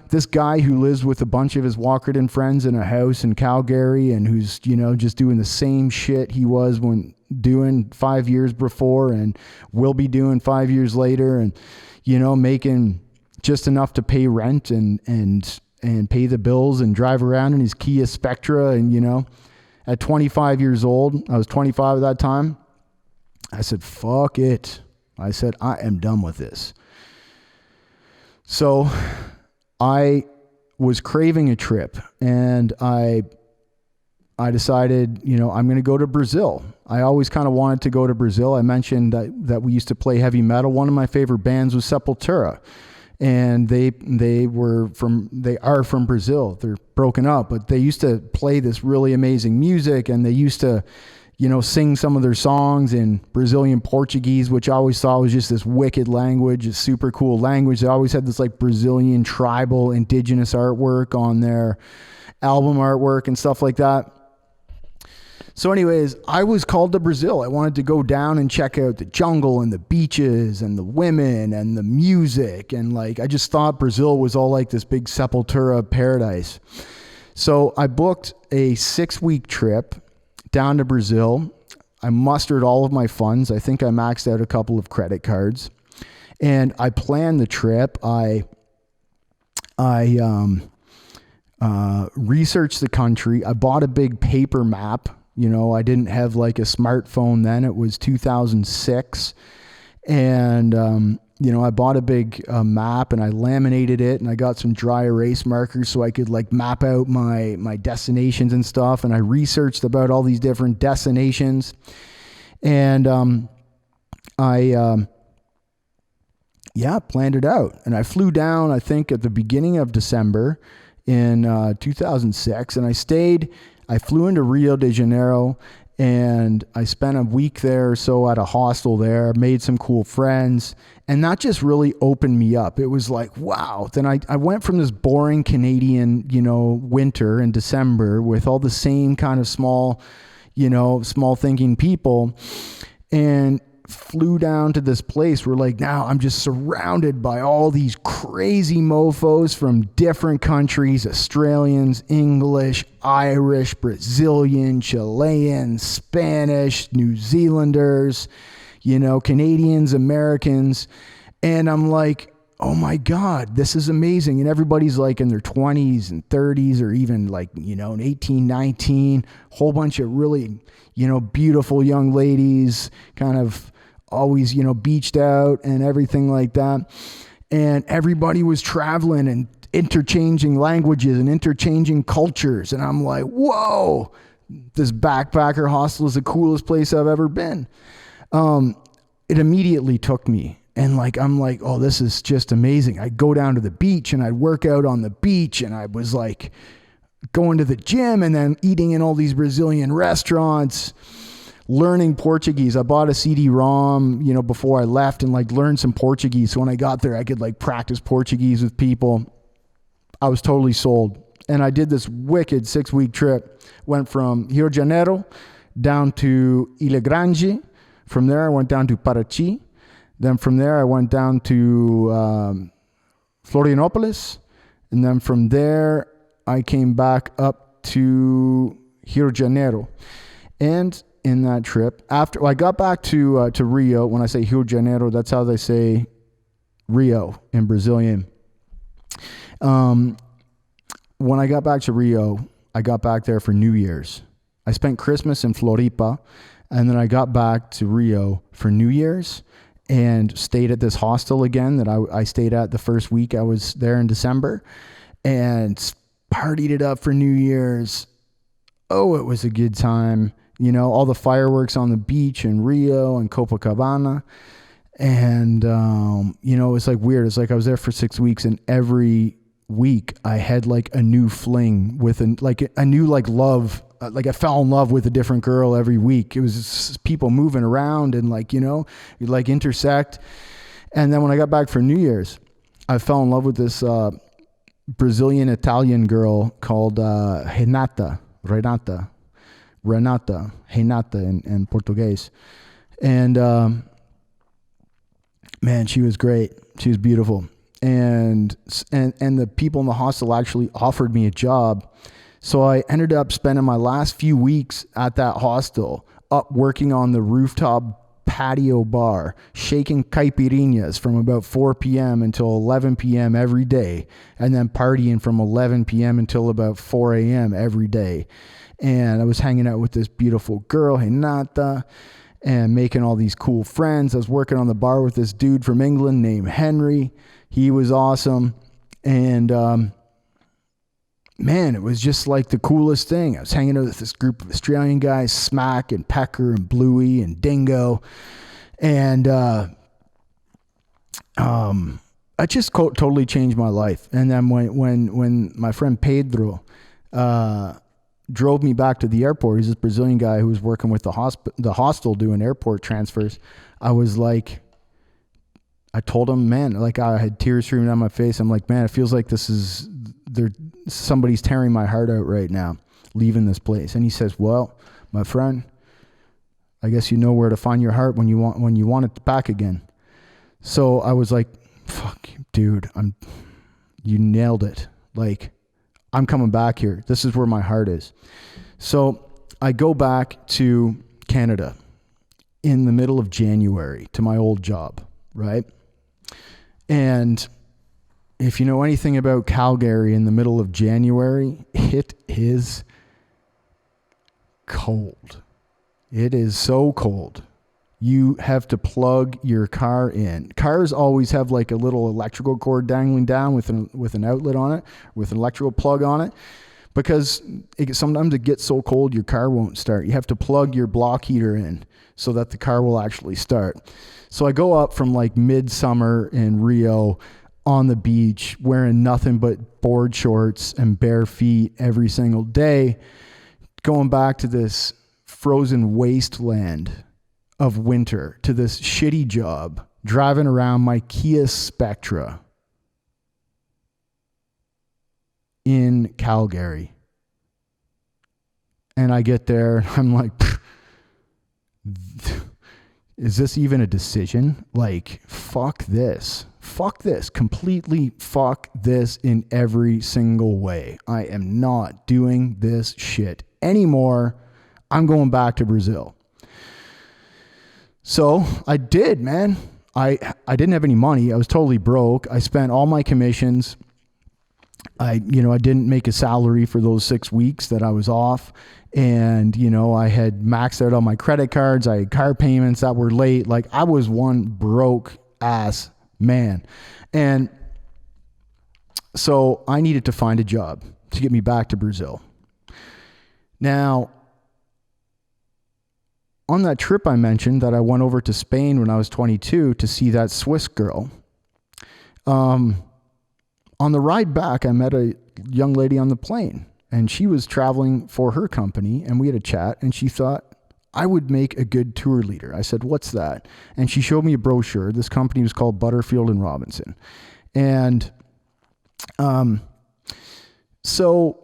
who lives with a bunch of his Walkerton friends in a house in Calgary, and who's, just doing the same shit he was when doing 5 years before and will be doing 5 years later, and, you know, making just enough to pay rent and pay the bills and drive around in his Kia Spectra. And, you know, at 25 years old, I was 25 at that time, I said, fuck it. I said, I am done with this. So I was craving a trip, and I decided, you know, I'm going to go to Brazil. I always kind of wanted to go to Brazil. I mentioned that we used to play heavy metal. One of my favorite bands was Sepultura, and they are from Brazil. They're broken up, but they used to play this really amazing music, and they used to, you know, sing some of their songs in Brazilian Portuguese, which I always thought was just this wicked language, a super cool language. They always had this like Brazilian tribal indigenous artwork on their album artwork and stuff like that. So anyways, I was called to Brazil. I wanted to go down and check out the jungle and the beaches and the women and the music. And like, I just thought Brazil was all like this big Sepultura paradise. So I booked a 6-week trip down to Brazil. I mustered all of my funds. I think I maxed out a couple of credit cards, and I planned the trip. I researched the country. I bought a big paper map. You know, I didn't have like a smartphone then. It was 2006. And, you know, I bought a big map, and I laminated it, and I got some dry erase markers so I could like map out my destinations and stuff. And I researched about all these different destinations. And I planned it out. And I flew down, I think, at the beginning of December in 2006. And I flew into Rio de Janeiro, and I spent a week there or so at a hostel there, made some cool friends, and that just really opened me up. It was like, wow. Then I went from this boring Canadian, you know, winter in December with all the same kind of small thinking people, and flew down to this place where like now I'm just surrounded by all these crazy mofos from different countries: Australians, English, Irish, Brazilian, Chilean, Spanish, New Zealanders, you know, Canadians, Americans. And I'm like, oh my God, this is amazing. And everybody's like in their 20s and 30s, or even like, you know, 18, 19, whole bunch of really, you know, beautiful young ladies, kind of always, you know, beached out and everything like that. And everybody was traveling and interchanging languages and interchanging cultures. And I'm like, whoa, this backpacker hostel is the coolest place I've ever been. It immediately took me. And like, I'm like, oh, this is just amazing. I'd go down to the beach and I'd work out on the beach, and I was like going to the gym and then eating in all these Brazilian restaurants, learning Portuguese. I bought a CD-ROM, you know, before I left, and like learned some Portuguese. So when I got there, I could like practice Portuguese with people. I was totally sold. And I did this wicked 6-week trip. Went from Rio de Janeiro down to Ilha Grande. From there, I went down to Paraty. Then from there, I went down to Florianopolis. And then from there, I came back up to Rio de Janeiro. And in that trip, after I got back to Rio, when I say Rio de Janeiro, that's how they say Rio in Brazilian. When I got back to Rio, I got back there for New Year's. I spent Christmas in Floripa, and then I got back to Rio for New Year's and stayed at this hostel again that I stayed at the first week I was there in December, and partied it up for New Year's. Oh, it was a good time. You know, all the fireworks on the beach in Rio and Copacabana. And, you know, it's like weird. It's like I was there for 6 weeks, and every week I had like a new fling with a new like love. Like I fell in love with a different girl every week. It was just people moving around and like, you know, you like intersect. And then when I got back for New Year's, I fell in love with this Brazilian Italian girl called Renata in Portuguese. And man, she was great. She was beautiful. And the people in the hostel actually offered me a job. So I ended up spending my last few weeks at that hostel. up working on the rooftop patio bar, shaking caipirinhas from about 4 p.m. until 11 p.m. every day, and then partying from 11 p.m. until about 4 a.m. every day. And I was hanging out with this beautiful girl, Renata, and making all these cool friends. I was working on the bar with this dude from England named Henry. He was awesome. And man, it was just like the coolest thing. I was hanging out with this group of Australian guys, Smack and Pecker and Bluey and Dingo. And I just totally changed my life. And then when my friend Pedro drove me back to the airport, he's this Brazilian guy who was working with the hostel doing airport transfers. I was like, I told him, man, like I had tears streaming down my face. I'm like, man, it feels like somebody's tearing my heart out right now, leaving this place. And he says, well, my friend, I guess you know where to find your heart when you want it back again. So I was like, fuck, dude, you nailed it. Like, I'm coming back here. This is where my heart is. So I go back to Canada in the middle of January to my old job, right? And if you know anything about Calgary in the middle of January, it is cold. It is so cold. You have to plug your car in. Cars always have like a little electrical cord dangling down with an outlet on it, with an electrical plug on it, because sometimes it gets so cold your car won't start. You have to plug your block heater in so that the car will actually start. So I go up from like midsummer in Rio on the beach wearing nothing but board shorts and bare feet every single day, going back to this frozen wasteland of winter, to this shitty job, driving around my Kia Spectra in Calgary. And I get there and I'm like, is this even a decision? Like, fuck this. Fuck this. Completely fuck this in every single way. I am not doing this shit anymore. I'm going back to Brazil. So I did, man. I didn't have any money. I was totally broke. I spent all my commissions. I didn't make a salary for those 6 weeks that I was off. And, I had maxed out all my credit cards. I had car payments that were late. Like, I was one broke ass man. And so I needed to find a job to get me back to Brazil. Now, on that trip I mentioned that I went over to Spain when I was 22 to see that Swiss girl, on the ride back, I met a young lady on the plane, and she was traveling for her company, and we had a chat, and she thought I would make a good tour leader. I said, what's that? And she showed me a brochure. This company was called Butterfield and Robinson. And so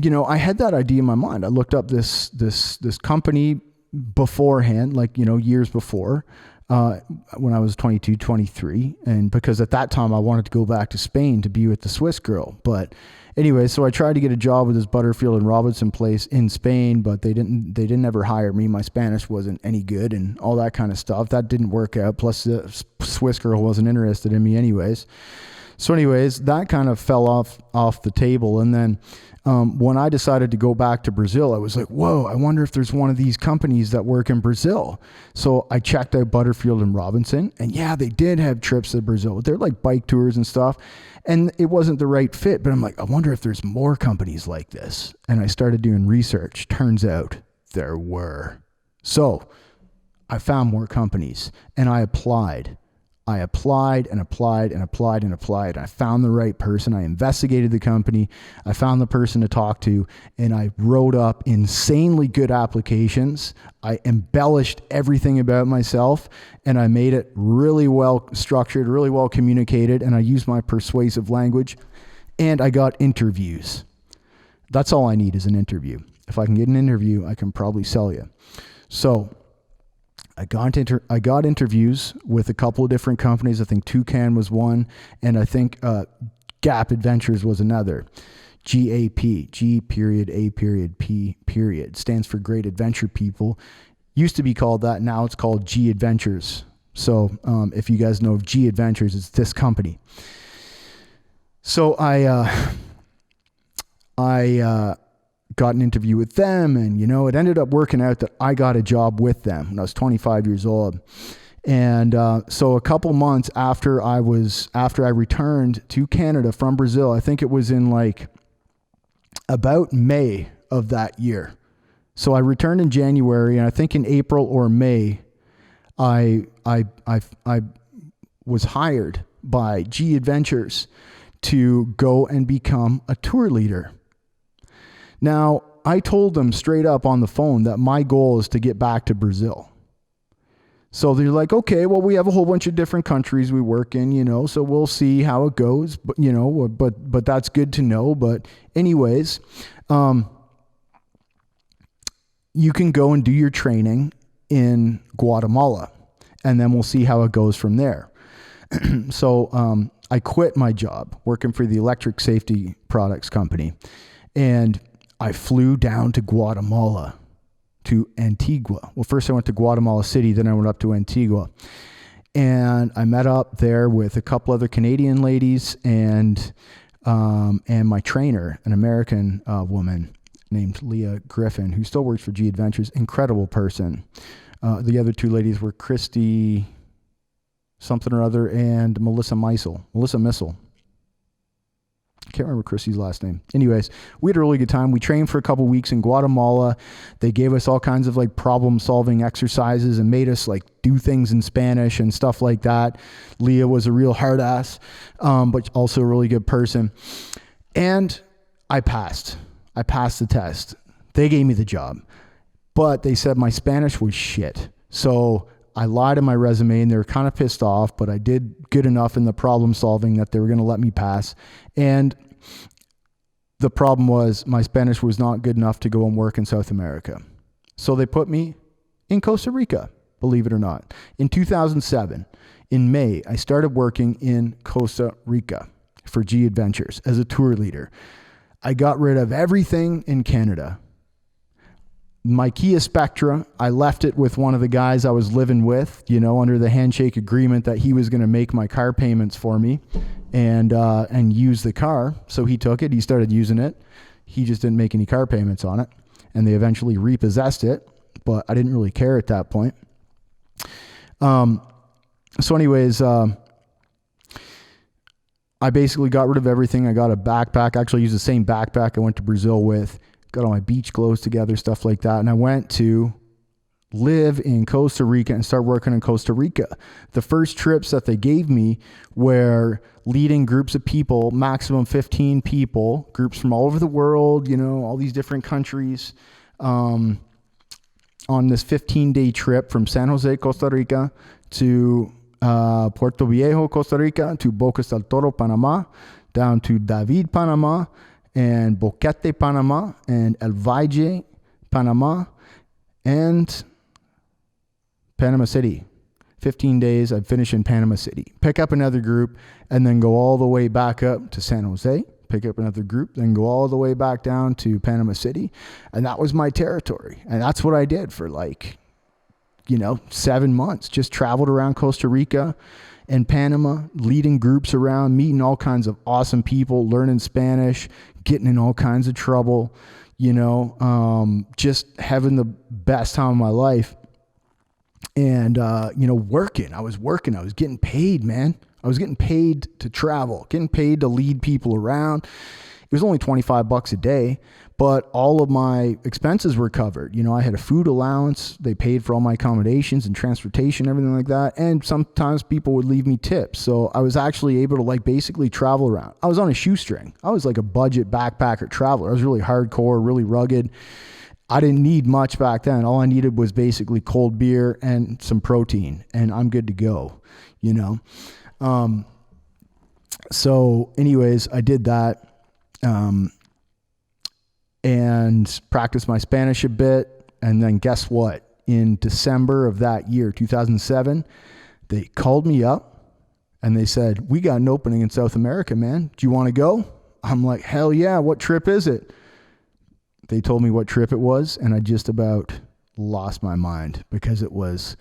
I had that idea in my mind. I looked up this company beforehand, like, years before, when I was 22, 23. And because at that time I wanted to go back to Spain to be with the Swiss girl. But anyway, so I tried to get a job with this Butterfield and Robinson place in Spain, but they didn't ever hire me. My Spanish wasn't any good and all that kind of stuff. That didn't work out. Plus the Swiss girl wasn't interested in me anyways. So anyways, that kind of fell off the table. And then when I decided to go back to Brazil, I was like, whoa, I wonder if there's one of these companies that work in Brazil. So I checked out Butterfield and Robinson, and yeah, they did have trips to Brazil. They're like bike tours and stuff. And it wasn't the right fit, but I'm like, I wonder if there's more companies like this. And I started doing research. Turns out there were. So I found more companies, and I applied. I applied and applied and applied and applied. I found the right person. I investigated the company. I found the person to talk to, and I wrote up insanely good applications. I embellished everything about myself, and I made it really well structured, really well communicated, and I used my persuasive language, and I got interviews. That's all I need is an interview. If I can get an interview, I can probably sell you. So I got interviews with a couple of different companies. I think Toucan was one, and I think Gap Adventures was another. GAP, G period, A period, P period. Stands for Great Adventure People. Used to be called that. Now it's called G Adventures. So if you guys know of G Adventures, it's this company. So I got an interview with them, and it ended up working out that I got a job with them when I was 25 years old. And so a couple months after I returned to Canada from Brazil, I think it was in about May of that year. So I returned in January, and I think in April or May, I was hired by G Adventures to go and become a tour leader. Now, I told them straight up on the phone that my goal is to get back to Brazil. So they're like, okay, well, we have a whole bunch of different countries we work in, so we'll see how it goes. But, but that's good to know. But anyways, you can go and do your training in Guatemala, and then we'll see how it goes from there. So I quit my job working for the electric safety products company, and I flew down to Guatemala, to Antigua. Well, first I went to Guatemala City, then I went up to Antigua. And I met up there with a couple other Canadian ladies and my trainer, an American woman named Leah Griffin, who still works for G Adventures. Incredible person. The other two ladies were Christy something or other and Melissa Missel. I can't remember Chrissy's last name. Anyways, we had a really good time. We trained for a couple weeks in Guatemala. They gave us all kinds of problem solving exercises and made us do things in Spanish and stuff like that. Leah was a real hard ass, but also a really good person. And I passed the test. They gave me the job, but they said my Spanish was shit. So I lied in my resume, and they were kind of pissed off, but I did good enough in the problem solving that they were going to let me pass. And the problem was my Spanish was not good enough to go and work in South America. So they put me in Costa Rica, believe it or not. In 2007, in May, I started working in Costa Rica for G Adventures as a tour leader. I got rid of everything in Canada. My Kia Spectra, I left it with one of the guys I was living with, under the handshake agreement that he was going to make my car payments for me and use the car. So he took it. He started using it. He just didn't make any car payments on it. And they eventually repossessed it, but I didn't really care at that point. So anyways, I basically got rid of everything. I got a backpack. I actually used the same backpack I went to Brazil with. Got all my beach clothes together, stuff like that. And I went to live in Costa Rica and start working in Costa Rica. The first trips that they gave me were leading groups of people, maximum 15 people, groups from all over the world, all these different countries, on this 15-day trip from San Jose, Costa Rica to Puerto Viejo, Costa Rica, to Bocas del Toro, Panama, down to David, Panama, and Boquete, Panama, and El Valle, Panama, and Panama City. 15 days, I'd finish in Panama City. Pick up another group, and then go all the way back up to San Jose. Pick up another group, then go all the way back down to Panama City. And that was my territory. And that's what I did for 7 months. Just traveled around Costa Rica and Panama, leading groups around, meeting all kinds of awesome people, learning Spanish, getting in all kinds of trouble, just having the best time of my life. And, working. I was getting paid, man. I was getting paid to travel, getting paid to lead people around. It was only $25 a day, but all of my expenses were covered. I had a food allowance. They paid for all my accommodations and transportation, everything like that. And sometimes people would leave me tips. So I was actually able to basically travel around. I was on a shoestring. I was like a budget backpacker traveler. I was really hardcore, really rugged. I didn't need much back then. All I needed was basically cold beer and some protein, and I'm good to go, So anyways, I did that. And practiced my Spanish a bit. And then guess what? In December of that year, 2007, they called me up and they said, "We got an opening in South America, man. Do you want to go?" I'm like, hell yeah, what trip is it? They told me what trip it was, and I just about lost my mind because it was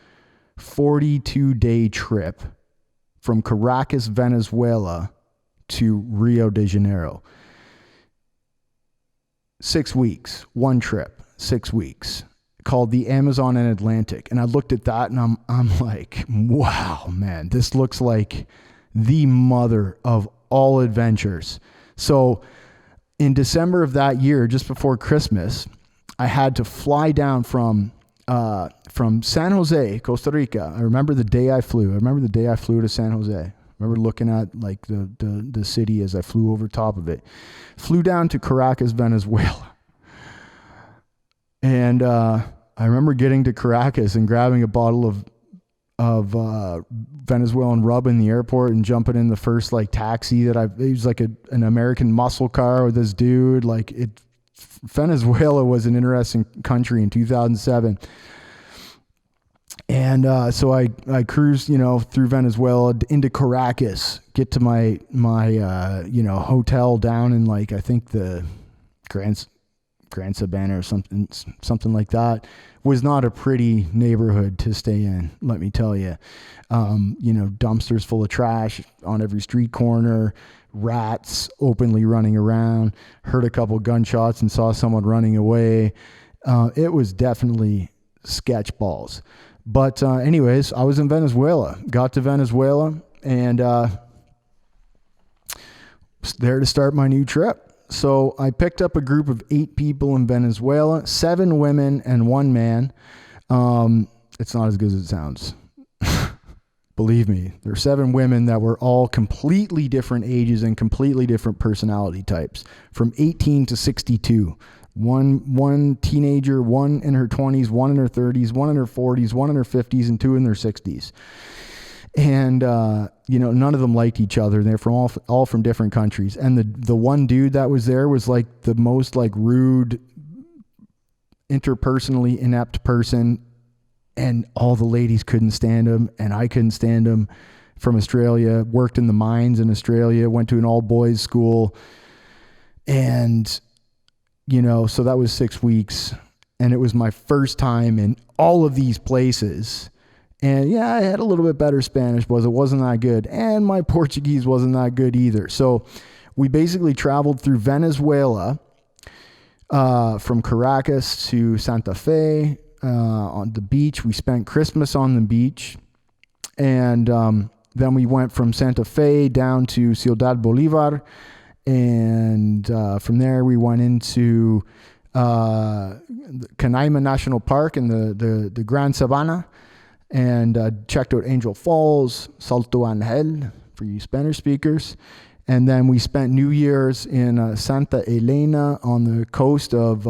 42-day trip from Caracas, Venezuela to Rio de Janeiro. 6 weeks, one trip, 6 weeks, called the Amazon and Atlantic. And I looked at that and I'm like, wow, man, this looks like the mother of all adventures. So in December of that year, just before Christmas, I had to fly down from San Jose, Costa Rica. I remember the day I flew. I remember the day I flew to San Jose. I remember looking at like the city as I flew over top of it. Flew down to Caracas, Venezuela. And I remember getting to Caracas and grabbing a bottle of Venezuelan rub in the airport and jumping in the first like taxi it was like an American muscle car with this dude. Like Venezuela was an interesting country in 2007. And so I cruised, through Venezuela into Caracas, get to my hotel down in like, I think the Grand Sabana or something like that. Was not a pretty neighborhood to stay in, let me tell you. Dumpsters full of trash on every street corner, rats openly running around, heard a couple gunshots and saw someone running away. It was definitely sketch balls. But anyways, I was in Venezuela, got to Venezuela, and was there to start my new trip. So I picked up a group of 8 people in Venezuela, 7 women and 1 man. It's not as good as it sounds. Believe me, there are 7 women that were all completely different ages and completely different personality types, from 18 to 62. One teenager, 1 in her 20s, 1 in her 30s, 1 in her 40s, 1 in her 50s, and 2 in their 60s. And, none of them liked each other. They're from all from different countries. And the one dude that was there was like the most like rude, interpersonally inept person. And all the ladies couldn't stand him. And I couldn't stand him. From Australia, worked in the mines in Australia, went to an all boys school. And, so that was 6 weeks. And it was my first time in all of these places. And yeah, I had a little bit better Spanish, but it wasn't that good. And my Portuguese wasn't that good either. So we basically traveled through Venezuela, from Caracas to Santa Fe, on the beach. We spent Christmas on the beach. And then we went from Santa Fe down to Ciudad Bolivar. And from there we went into Canaima National Park in the Grand Sabana. And checked out Angel Falls, Salto Angel for you Spanish speakers. And then we spent New Year's in Santa Elena on the coast of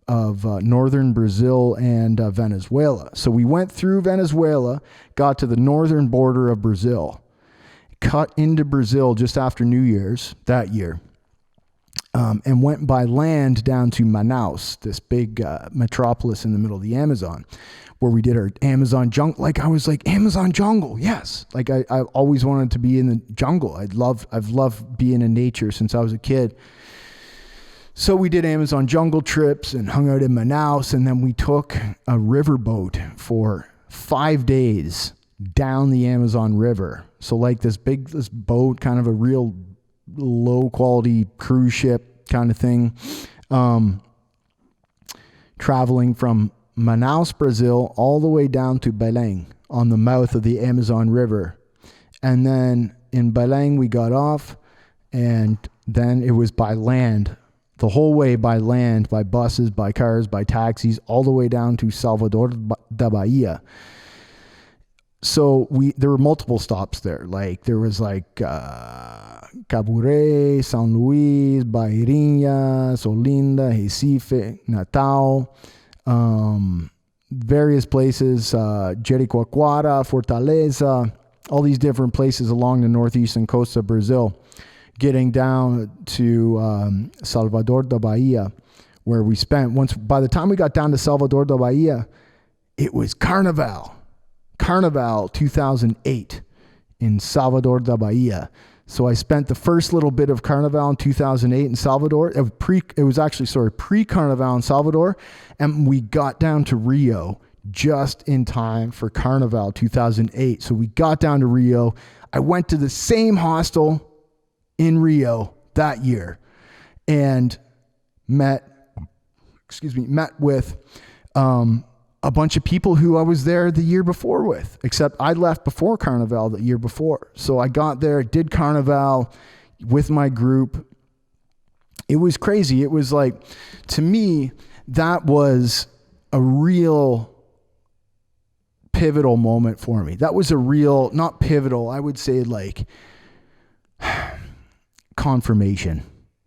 northern Brazil and Venezuela. So we went through Venezuela, got to the northern border of Brazil, cut into Brazil just after New Year's that year, and went by land down to Manaus, this big metropolis in the middle of the Amazon, where we did our Amazon jungle. Like I was like, Amazon jungle, yes. Like I always wanted to be in the jungle. I've loved being in nature since I was a kid. So we did Amazon jungle trips and hung out in Manaus, and then we took a riverboat for 5 days down the Amazon River. So like this boat, kind of a real low quality cruise ship kind of thing, traveling from Manaus, Brazil, all the way down to Belém on the mouth of the Amazon River. And then in Belém, we got off, and then it was by land, the whole way by land, by buses, by cars, by taxis, all the way down to Salvador da Bahia. So there were multiple stops there. Like there was like Caburé, São Luís, Barreirinhas, Olinda, Recife, Natal, various places, Jericoacoara, Fortaleza, all these different places along the northeastern coast of Brazil, getting down to Salvador da Bahia, where we spent by the time we got down to Salvador da Bahia, it was Carnival 2008 in Salvador da Bahia. So I spent the first little bit of Carnival in 2008 in Salvador. It was actually pre-Carnival in Salvador. And we got down to Rio just in time for Carnival 2008. So we got down to Rio. I went to the same hostel in Rio that year and met with a bunch of people who I was there the year before with, except I left before Carnival the year before. So I got there, did Carnival with my group. It was crazy. It was like, to me, that was a real pivotal moment for me. That was a real, not pivotal, I would say like confirmation.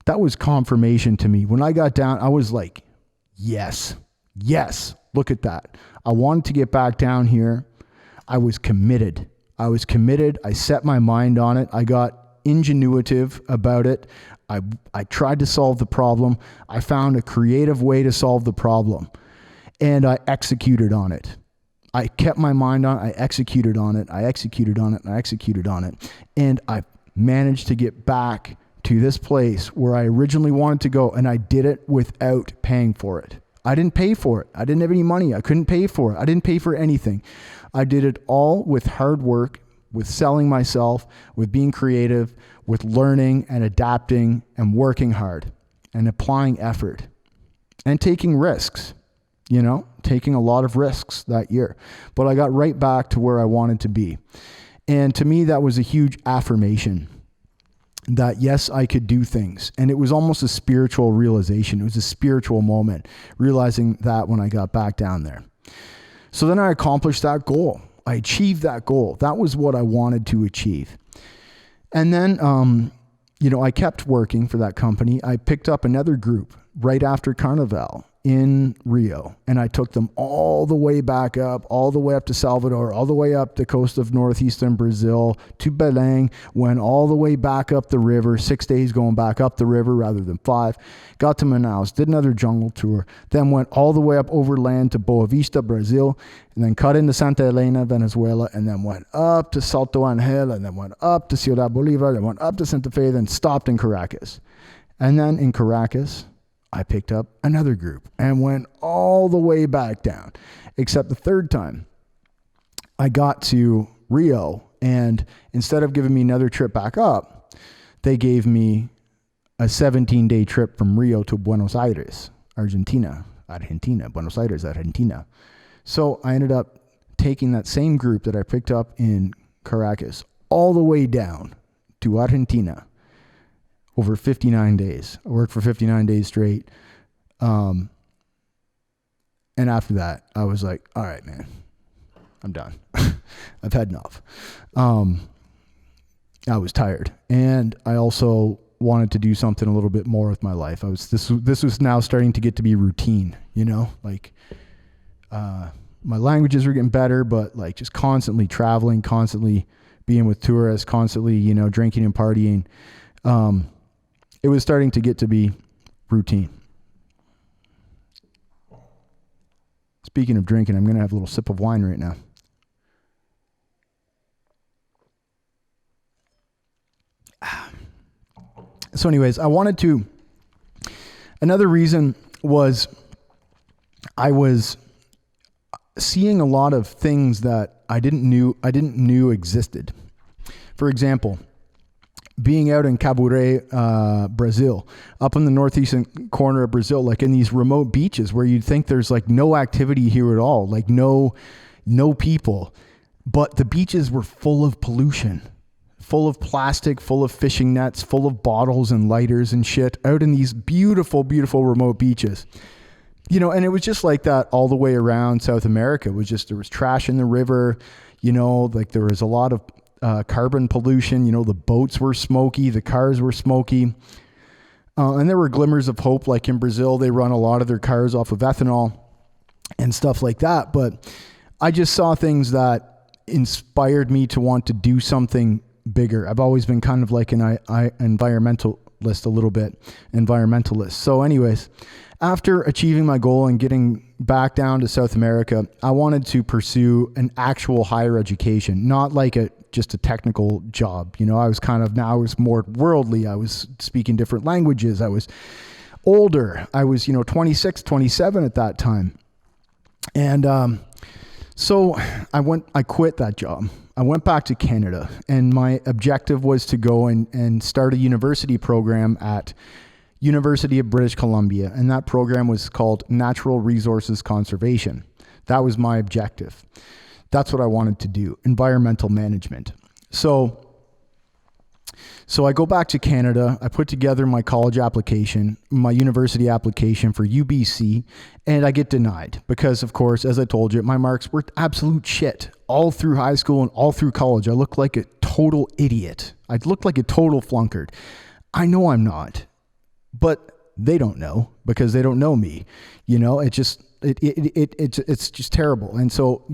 That was confirmation to me. When I got down, I was like, yes, look at that. I wanted to get back down here. I was committed. I set my mind on it. I got ingenuitive about it. I tried to solve the problem. I found a creative way to solve the problem, and I executed on it. I kept my mind on it. I executed on it. And I managed to get back to this place where I originally wanted to go, and I did it without paying for it. I didn't pay for it. I didn't have any money. I couldn't pay for it. I didn't pay for anything. I did it all with hard work, with selling myself, with being creative, with learning and adapting and working hard and applying effort and taking risks, taking a lot of risks that year. But I got right back to where I wanted to be. And to me, that was a huge affirmation that yes, I could do things. And it was almost a spiritual realization. It was a spiritual moment, realizing that when I got back down there. So then I accomplished that goal. I achieved that goal. That was what I wanted to achieve. And then, I kept working for that company. I picked up another group right after Carnival in Rio, and I took them all the way back up, all the way up to Salvador, all the way up the coast of northeastern Brazil to Belém, went all the way back up the river, 6 days going back up the river rather than 5, got to Manaus, did another jungle tour, then went all the way up overland to Boa Vista, Brazil, and then cut into Santa Elena, Venezuela, and then went up to Salto Angel, and then went up to Ciudad Bolivar, then went up to Santa Fe, then stopped in Caracas. And then in Caracas, I picked up another group and went all the way back down, except the third time I got to Rio, and instead of giving me another trip back up, they gave me a 17-day trip from Rio to Buenos Aires, Argentina. Buenos Aires, Argentina. So I ended up taking that same group that I picked up in Caracas all the way down to Argentina over 59 days. I worked for 59 days straight. And after that, I was like, all right, man, I'm done. I've had enough. I was tired. And I also wanted to do something a little bit more with my life. This was now starting to get to be routine, my languages were getting better, but like just constantly traveling, constantly being with tourists, constantly, drinking and partying. It was starting to get to be routine. Speaking of drinking, I'm going to have a little sip of wine right now. So anyways, another reason was I was seeing a lot of things that I didn't know existed. For example, being out in Caburé, Brazil, up in the northeastern corner of Brazil, like in these remote beaches where you'd think there's like no activity here at all, like no people, but the beaches were full of pollution, full of plastic, full of fishing nets, full of bottles and lighters and shit out in these beautiful, beautiful remote beaches. And it was just like that all the way around South America. It was just, there was trash in the river, like there was a lot of carbon pollution, the boats were smoky, the cars were smoky. And there were glimmers of hope, like in Brazil, they run a lot of their cars off of ethanol and stuff like that. But I just saw things that inspired me to want to do something bigger. I've always been kind of like an environmental a little bit, environmentalist. So anyways, after achieving my goal and getting back down to South America, I wanted to pursue an actual higher education, not like just a technical job. You know, I was more worldly. I was speaking different languages. I was older. I was, 26, 27 at that time. And so I quit that job. I went back to Canada, and my objective was to go and start a university program at University of British Columbia. And that program was called Natural Resources Conservation. That was my objective. That's what I wanted to do, environmental management. So I go back to Canada. I put together my college application, my university application for UBC, and I get denied because, of course, as I told you, my marks were absolute shit all through high school and all through college. I looked like a total idiot. I looked like a total flunkard. I know I'm not, but they don't know because they don't know me. It's just terrible. And so,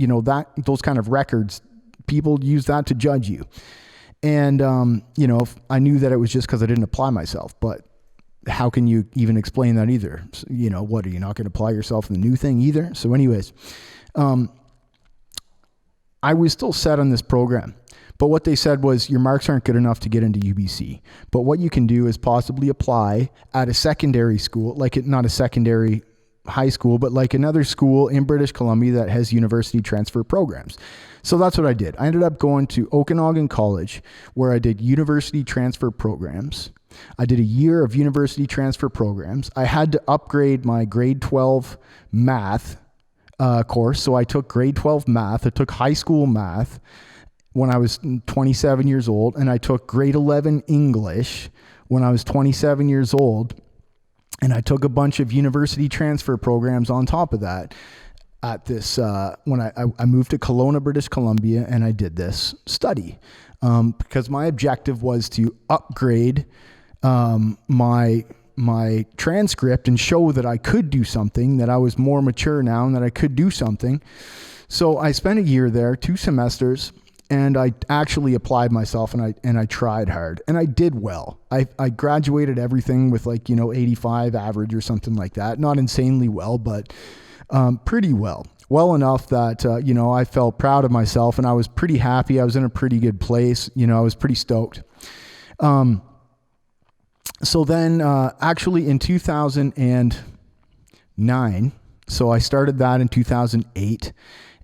those kind of records, people use that to judge you. And, I knew that it was just because I didn't apply myself, but how can you even explain that either? So, what, are you not going to apply yourself in the new thing either? So anyways, I was still set on this program, but what they said was your marks aren't good enough to get into UBC, but what you can do is possibly apply at a secondary school, not a secondary high school, but like another school in British Columbia that has university transfer programs. So that's what I did. I ended up going to Okanagan College, where I did university transfer programs. I did a year of university transfer programs. I had to upgrade my grade 12 math course. So I took grade 12 math. I took high school math when I was 27 years old, and I took grade 11 English when I was 27 years old. And I took a bunch of university transfer programs on top of that at this, when I moved to Kelowna, British Columbia, and I did this study because my objective was to upgrade my transcript and show that I could do something, that I was more mature now and that I could do something. So I spent a year there, 2 semesters, and I actually applied myself and I tried hard and I did well. I graduated everything with 85 average or something like that. Not insanely well, but pretty well. Well enough that, I felt proud of myself and I was pretty happy. I was in a pretty good place. I was pretty stoked. So then actually in 2009, so I started that in 2008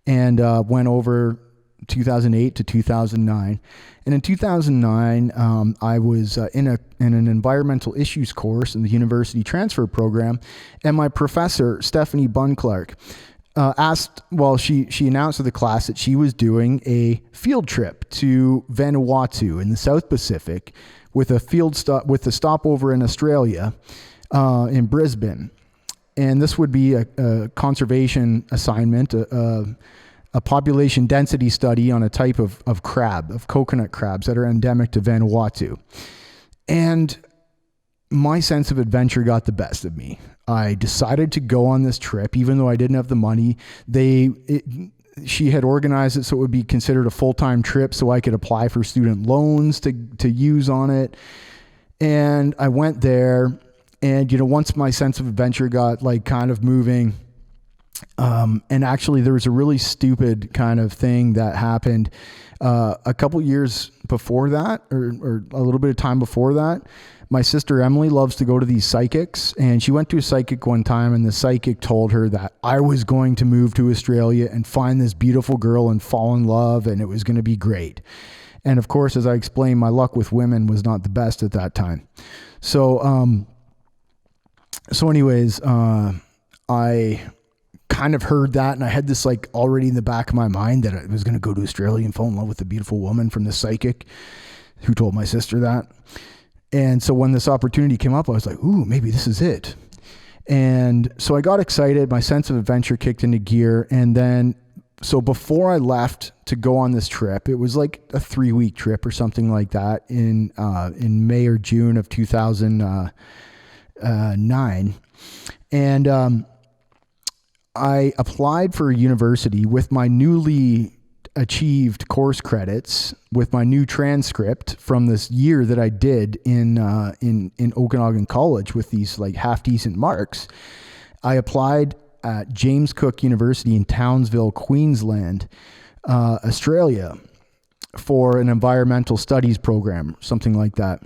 and went over 2008 to 2009. And in 2009, I was in an environmental issues course in the university transfer program. And my professor, Stephanie Bunn-Clark, she announced to the class that she was doing a field trip to Vanuatu in the South Pacific with a stopover in Australia, in Brisbane. And this would be a conservation assignment, a population density study on a type of crab, of coconut crabs that are endemic to Vanuatu. And my sense of adventure got the best of me. I decided to go on this trip, even though I didn't have the money. She had organized it so it would be considered a full-time trip so I could apply for student loans to use on it. And I went there, and, once my sense of adventure got kind of moving, and actually there was a really stupid kind of thing that happened a couple years before that, or a little bit of time before that. My sister Emily loves to go to these psychics, and she went to a psychic one time, and the psychic told her that I was going to move to Australia and find this beautiful girl and fall in love, and it was going to be great. And of course, as I explained, my luck with women was not the best at that time. So anyways, I kind of heard that, and I had this already in the back of my mind that I was going to go to Australia and fall in love with a beautiful woman from the psychic who told my sister that. And so when this opportunity came up, I was like, ooh, maybe this is it. And so I got excited. My sense of adventure kicked into gear. And then, so before I left to go on this trip, it was like a 3-week trip or something like that in May or June of 2009. And I applied for a university with my newly achieved course credits with my new transcript from this year that I did in Okanagan College with these like half decent marks. I applied at James Cook University in Townsville, Queensland, Australia, for an environmental studies program, something like that.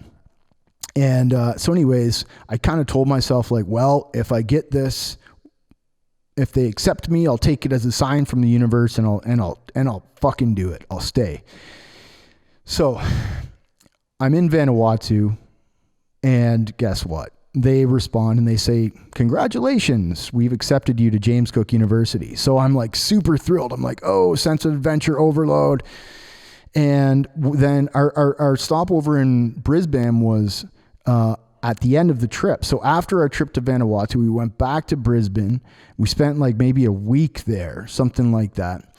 And so anyways, I kind of told myself like, well, if I get this, if they accept me, I'll take it as a sign from the universe, and I'll fucking do it. I'll stay. So I'm in Vanuatu, and guess what? They respond and they say, congratulations, we've accepted you to James Cook University. So I'm like super thrilled. I'm like, oh, sense of adventure overload. And then our stopover in Brisbane was at the end of the trip. So after our trip to Vanuatu, we went back to Brisbane. We spent like maybe a week there, something like that.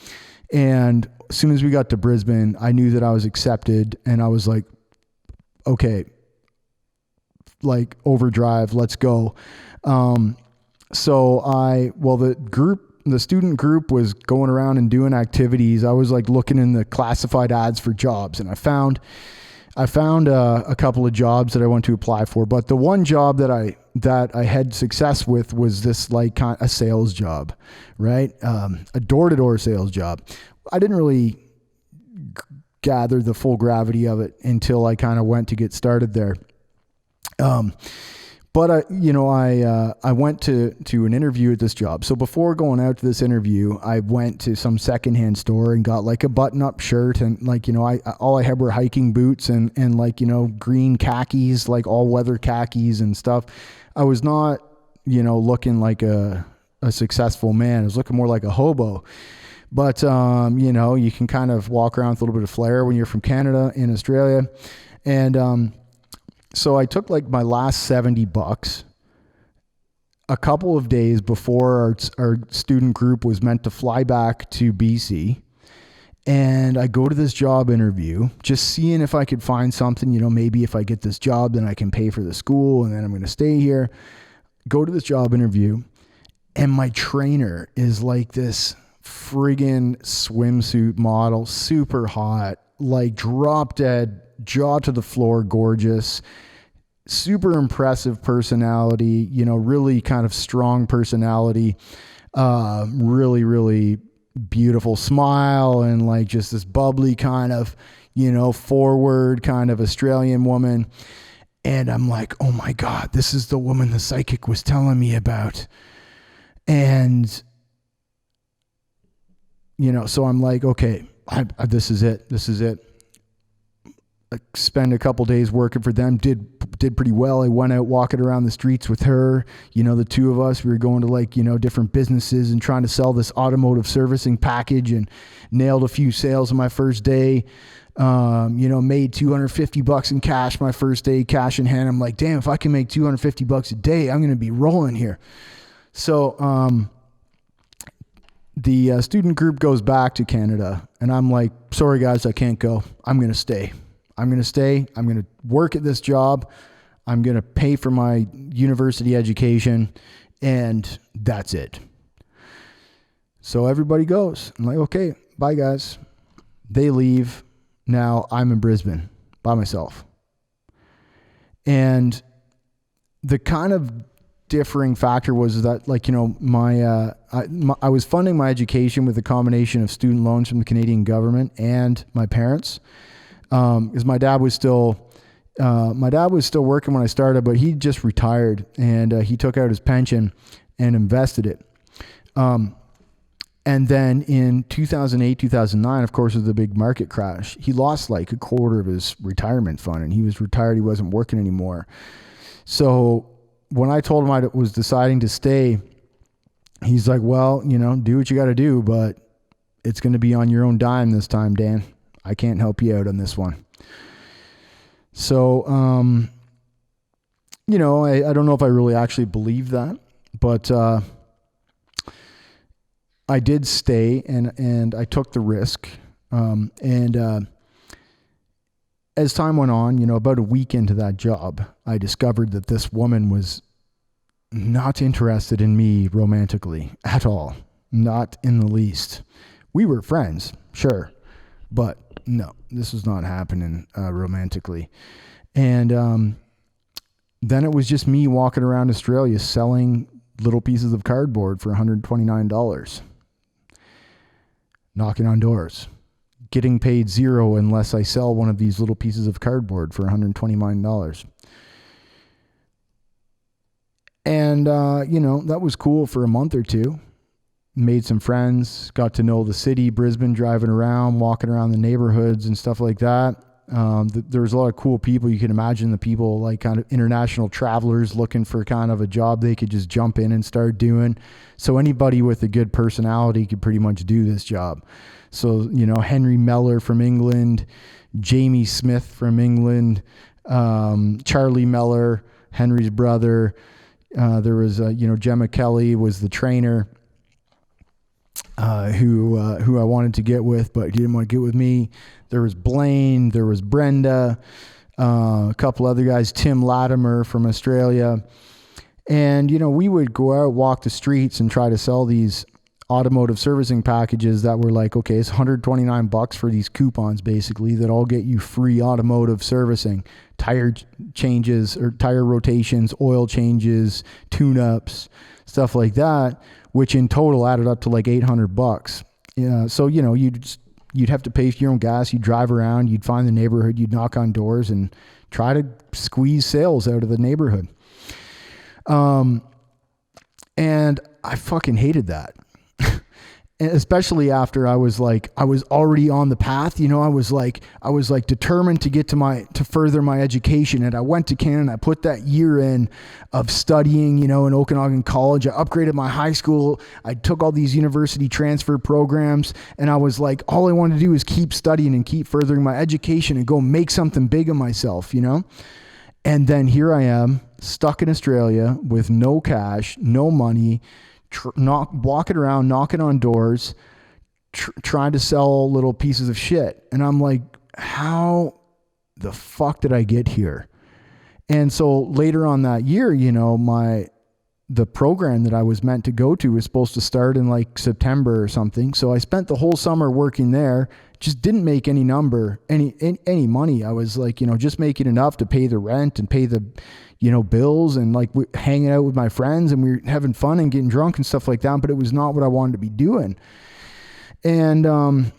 And as soon as we got to Brisbane, I knew that I was accepted, and I was like, okay, like overdrive, let's go. The student group was going around and doing activities. I was like looking in the classified ads for jobs, and I found a couple of jobs that I want to apply for. But the one job that I had success with was this like a sales job, right? A door-to-door sales job. I didn't really gather the full gravity of it until I kind of went to get started there. But I went to an interview at this job. So before going out to this interview, I went to some secondhand store and got like a button-up shirt, and like, all I had were hiking boots and like, green khakis, like all weather khakis and stuff. I was not, looking like a successful man. I was looking more like a hobo. But, you can kind of walk around with a little bit of flair when you're from Canada in Australia. And, so I took like my last $70 a couple of days before our student group was meant to fly back to BC. And I go to this job interview, just seeing if I could find something, maybe if I get this job, then I can pay for the school and then I'm going to stay here. Go to this job interview, and my trainer is like this friggin' swimsuit model, super hot, like drop dead, jaw to the floor, gorgeous, super impressive personality, really kind of strong personality, really, really beautiful smile, and like just this bubbly kind of, forward kind of Australian woman. And I'm like, oh my God, this is the woman the psychic was telling me about. And, so I'm like, okay, this is it. This is it. I spent a couple days working for them, did pretty well. I went out walking around the streets with her, the two of us. We were going to like, different businesses and trying to sell this automotive servicing package, and nailed a few sales on my first day. Made $250 in cash my first day, cash in hand. I'm like, damn, if I can make $250 a day, I'm going to be rolling here. So, the student group goes back to Canada, and I'm like, sorry guys, I can't go. I'm going to stay. I'm going to stay. I'm going to work at this job. I'm going to pay for my university education, and that's it. So everybody goes. I'm like, okay, bye guys. They leave. Now I'm in Brisbane by myself. And the kind of differing factor was that, like, I was funding my education with a combination of student loans from the Canadian government and my parents. Because my dad was still working when I started, but he just retired, and he took out his pension and invested it. And then in 2008, 2009, of course, was the big market crash. He lost like a quarter of his retirement fund, and he was retired. He wasn't working anymore. So when I told him I was deciding to stay, he's like, well, do what you got to do, but it's going to be on your own dime this time, Dan. I can't help you out on this one. So, I don't know if I really actually believe that, but I did stay, and I took the risk. As time went on, about a week into that job, I discovered that this woman was not interested in me romantically at all. Not in the least. We were friends, sure. But no, this was not happening romantically. And then it was just me walking around Australia selling little pieces of cardboard for $129, knocking on doors, getting paid $0 unless I sell one of these little pieces of cardboard for $129. And, that was cool for a month or two. Made some friends, got to know the city, Brisbane, driving around, walking around the neighborhoods and stuff like that. There was a lot of cool people. You can imagine the people like kind of international travelers looking for kind of a job they could just jump in and start doing. So anybody with a good personality could pretty much do this job. So, Henry Mellor from England, Jamie Smith from England, Charlie Mellor, Henry's brother. There was, Gemma Kelly was the trainer, who I wanted to get with, but he didn't want to get with me. There was Blaine, there was Brenda, a couple other guys, Tim Latimer from Australia. And, we would go out, walk the streets and try to sell these automotive servicing packages that were like, okay, it's $129 for these coupons basically that all get you free automotive servicing, tire changes or tire rotations, oil changes, tune-ups, stuff like that, which in total added up to like $800. So, you'd have to pay for your own gas. You'd drive around, you'd find the neighborhood, you'd knock on doors and try to squeeze sales out of the neighborhood. And I fucking hated that. Especially after I was already on the path, I was determined to get to further my education. And I went to Canada, I put that year in of studying, in Okanagan College. I upgraded my high school. I took all these university transfer programs, and I was like, all I wanted to do is keep studying and keep furthering my education and go make something big of myself, And then here I am stuck in Australia with no cash, no money, walking around, knocking on doors, trying to sell little pieces of shit. And I'm like, how the fuck did I get here? And so later on that year, the program that I was meant to go to was supposed to start in like September or something. So I spent the whole summer working there, just didn't make any money. I was like, just making enough to pay the rent and pay the, bills, and like hanging out with my friends, and we were having fun and getting drunk and stuff like that. But it was not what I wanted to be doing. And,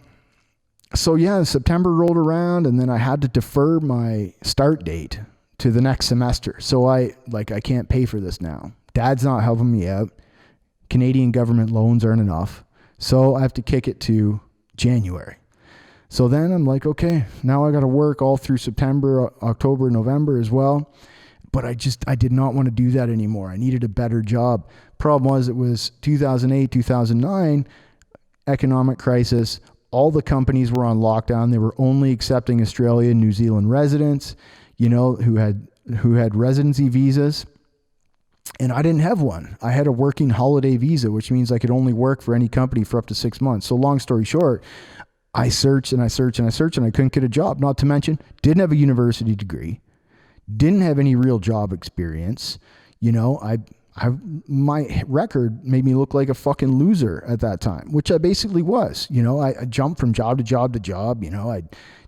September rolled around, and then I had to defer my start date to the next semester. So I can't pay for this now. Dad's not helping me out. Canadian government loans aren't enough. So I have to kick it to January. So then I'm like, okay, now I got to work all through September, October, November as well. But I did not want to do that anymore. I needed a better job. Problem was, it was 2008, 2009, economic crisis. All the companies were on lockdown. They were only accepting Australia and New Zealand residents, who had residency visas. And I didn't have one. I had a working holiday visa, which means I could only work for any company for up to 6 months. So long story short, I searched and I searched and I searched, and I couldn't get a job. Not to mention, didn't have a university degree, didn't have any real job experience. My record made me look like a fucking loser at that time, which I basically was. I jumped from job to job to job. I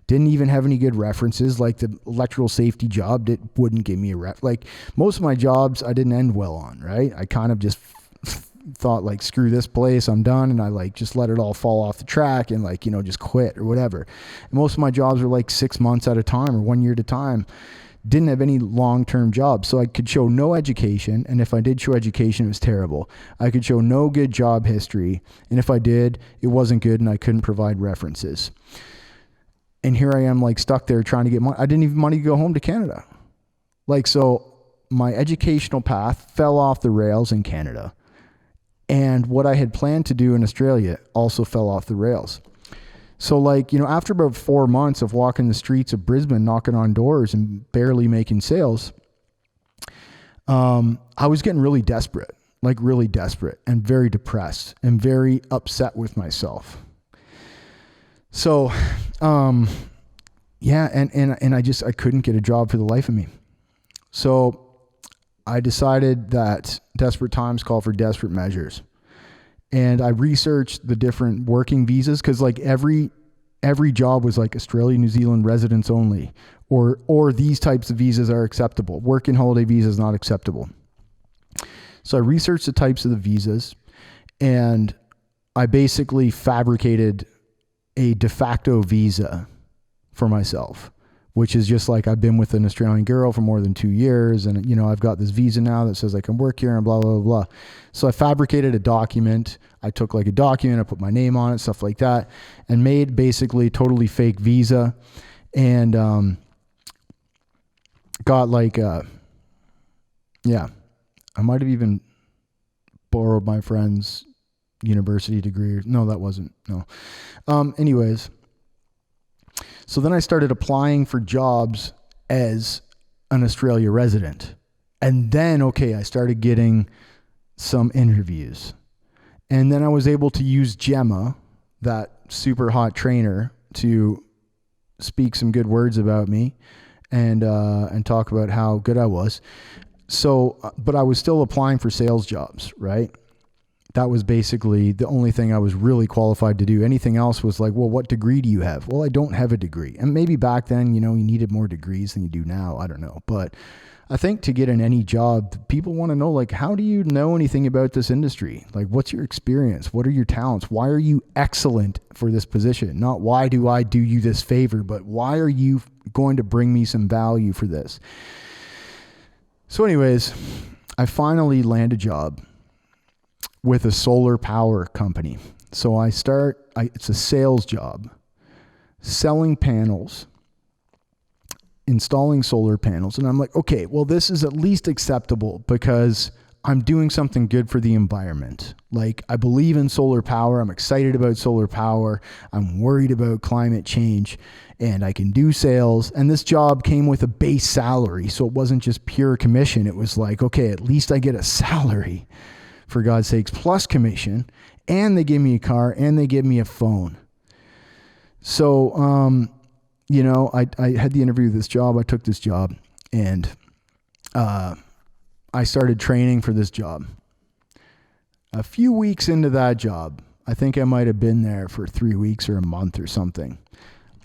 didn't even have any good references. Like the electrical safety job wouldn't give me a ref. Like most of my jobs, I didn't end well on, right? I kind of just thought like, screw this place, I'm done. And I just let it all fall off the track and just quit or whatever. And most of my jobs were like 6 months at a time or 1 year at a time. Didn't have any long-term jobs. So I could show no education. And if I did show education, it was terrible. I could show no good job history. And if I did, it wasn't good, and I couldn't provide references. And here I am stuck there trying to get money. I didn't even have money to go home to Canada. So my educational path fell off the rails in Canada. And what I had planned to do in Australia also fell off the rails. So after about 4 months of walking the streets of Brisbane, knocking on doors and barely making sales, I was getting really desperate, and very depressed and very upset with myself. So, and I couldn't get a job for the life of me. So I decided that desperate times call for desperate measures. And I researched the different working visas, because every every job was like Australia, New Zealand residents only, or these types of visas are acceptable. Work and holiday visa is not acceptable. So I researched the types of the visas, and I basically fabricated a de facto visa for myself, which is just like, I've been with an Australian girl for more than 2 years, and I've got this visa now that says I can work here and blah, blah, blah. So I fabricated a document. I took like a document, I put my name on it, stuff like that, and made basically totally fake visa, and got like I might have even borrowed my friend's university degree. No, that wasn't. No. Anyways, so then I started applying for jobs as an Australia resident. And then, I started getting some interviews. And then I was able to use Gemma, that super hot trainer, to speak some good words about me and talk about how good I was. So, but I was still applying for sales jobs, right? That was basically the only thing I was really qualified to do. Anything else was like, well, what degree do you have? Well, I don't have a degree. And maybe back then, you needed more degrees than you do now. I don't know. But I think to get in any job, people want to know, like, how do you know anything about this industry? Like, what's your experience? What are your talents? Why are you excellent for this position? Not why do I do you this favor, but why are you going to bring me some value for this? So anyways, I finally land a job with a solar power company. So it's a sales job, selling panels, installing solar panels. And I'm like, okay, well, this is at least acceptable because I'm doing something good for the environment. Like, I believe in solar power. I'm excited about solar power. I'm worried about climate change, and I can do sales. And this job came with a base salary. So it wasn't just pure commission. It was like, okay, at least I get a salary, for God's sakes, plus commission, and they give me a car, and they give me a phone. So, I had the interview with this job. I took this job, and I started training for this job. A few weeks into that job, I think I might have been there for 3 weeks or a month or something,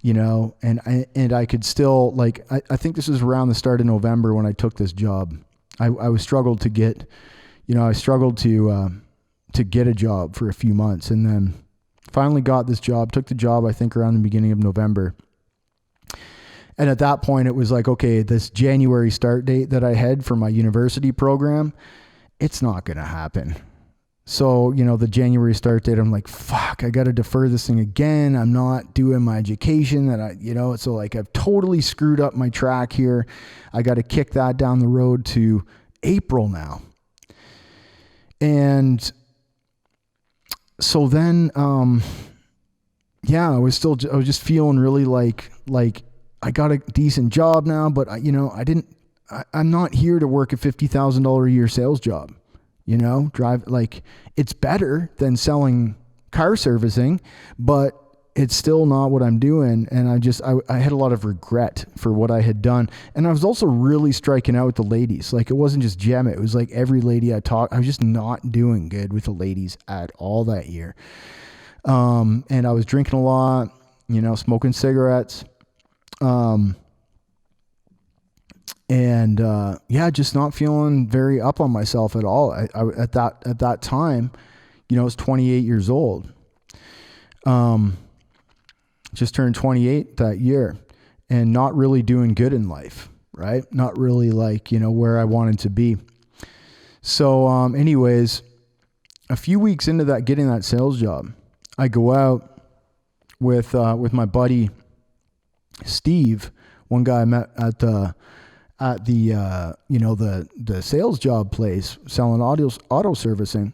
and I could still, like, I think this was around the start of November when I took this job. I was struggled to get, I struggled to get a job for a few months, and then finally got this job, took the job, I think around the beginning of November. And at that point it was like, okay, this January start date that I had for my university program, it's not going to happen. So, the January start date, I'm like, fuck, I got to defer this thing again. I'm not doing my education that so like I've totally screwed up my track here. I got to kick that down the road to April now. And so then, I was just feeling really like I got a decent job now, but I'm not here to work a $50,000 a year sales job, drive, like, it's better than selling car servicing, but it's still not what I'm doing. And I had a lot of regret for what I had done. And I was also really striking out with the ladies. Like, it wasn't just Gemma. It was like every lady I was just not doing good with the ladies at all that year. And I was drinking a lot, smoking cigarettes. Just not feeling very up on myself at all. I at that time, I was 28 years old. Just turned 28 that year, and not really doing good in life, right? Not really like, where I wanted to be. So, anyways, a few weeks into that, getting that sales job, I go out with my buddy, Steve, one guy I met at the sales job place selling auto servicing.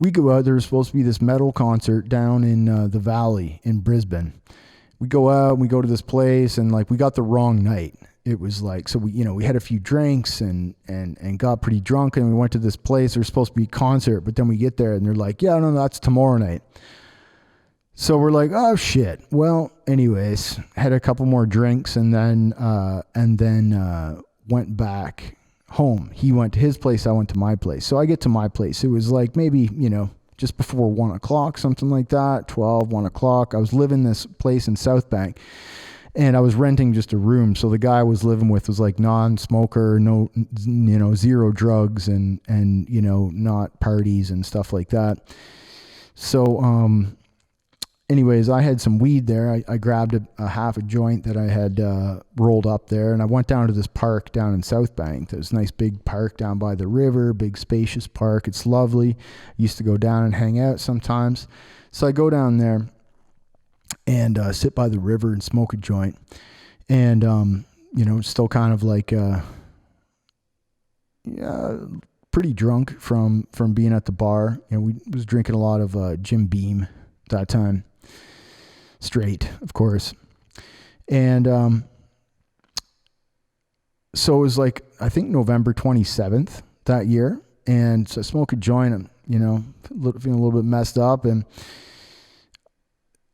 We go out, there was supposed to be this metal concert down in the valley in Brisbane. We go out, we go to this place, and like, we got the wrong night. It was like, so we had a few drinks and got pretty drunk, and we went to this place. There was supposed to be a concert, but then we get there and they're like, yeah, no, that's tomorrow night. So we're like, oh shit. Well, anyways, had a couple more drinks and then went back home. He went to his place. I went to my place. So I get to my place. It was like maybe, just before 1 o'clock, something like that, 12, 1 o'clock. I was living this place in South Bank, and I was renting just a room. So the guy I was living with was like non-smoker, no, zero drugs and, not parties and stuff like that. So, anyways, I had some weed there. I grabbed a half a joint that I had rolled up there, and I went down to this park down in South Bank. There's a nice big park down by the river, big spacious park. It's lovely. I used to go down and hang out sometimes. So I go down there and sit by the river and smoke a joint. And, still kind of like pretty drunk from being at the bar. We was drinking a lot of Jim Beam that time. Straight, of course. And so it was like, I think November 27th that year. And so I smoke a joint, I'm, feeling a little bit messed up. And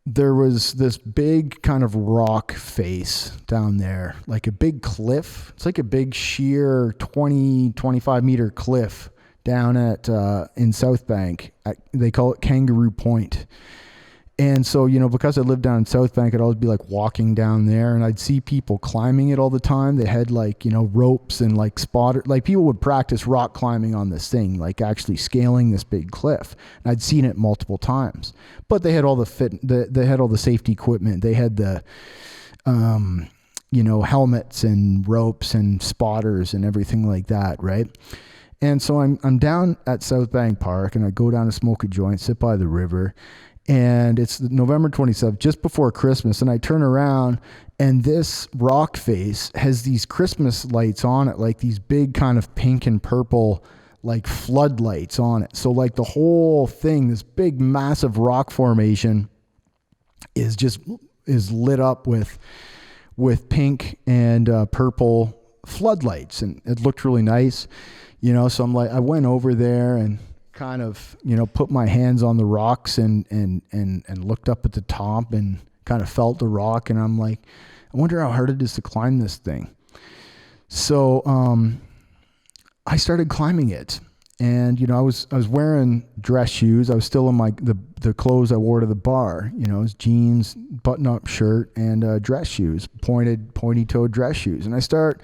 there was this big kind of rock face down there, like a big cliff. It's like a big sheer 20, 25 meter cliff down at in South Bank. They call it Kangaroo Point. And so, because I lived down in South Bank, I'd always be like walking down there, and I'd see people climbing it all the time. They had like, ropes and like spotter, like people would practice rock climbing on this thing, like actually scaling this big cliff. And I'd seen it multiple times, but they had all they had all the safety equipment. They had the, helmets and ropes and spotters and everything like that. Right. And so I'm down at South Bank Park, and I go down to smoke a joint, sit by the river. And it's November 27th, just before Christmas. And I turn around, and this rock face has these Christmas lights on it, like these big kind of pink and purple, like floodlights on it. So like the whole thing, this big massive rock formation is lit up with pink and purple floodlights. And it looked really nice, so I'm like, I went over there and kind of, put my hands on the rocks and looked up at the top and kind of felt the rock. And I'm like, I wonder how hard it is to climb this thing. So, I started climbing it, and, I was wearing dress shoes. I was still in the clothes I wore to the bar, it was jeans, button up shirt, and dress shoes, pointy toed dress shoes. And I start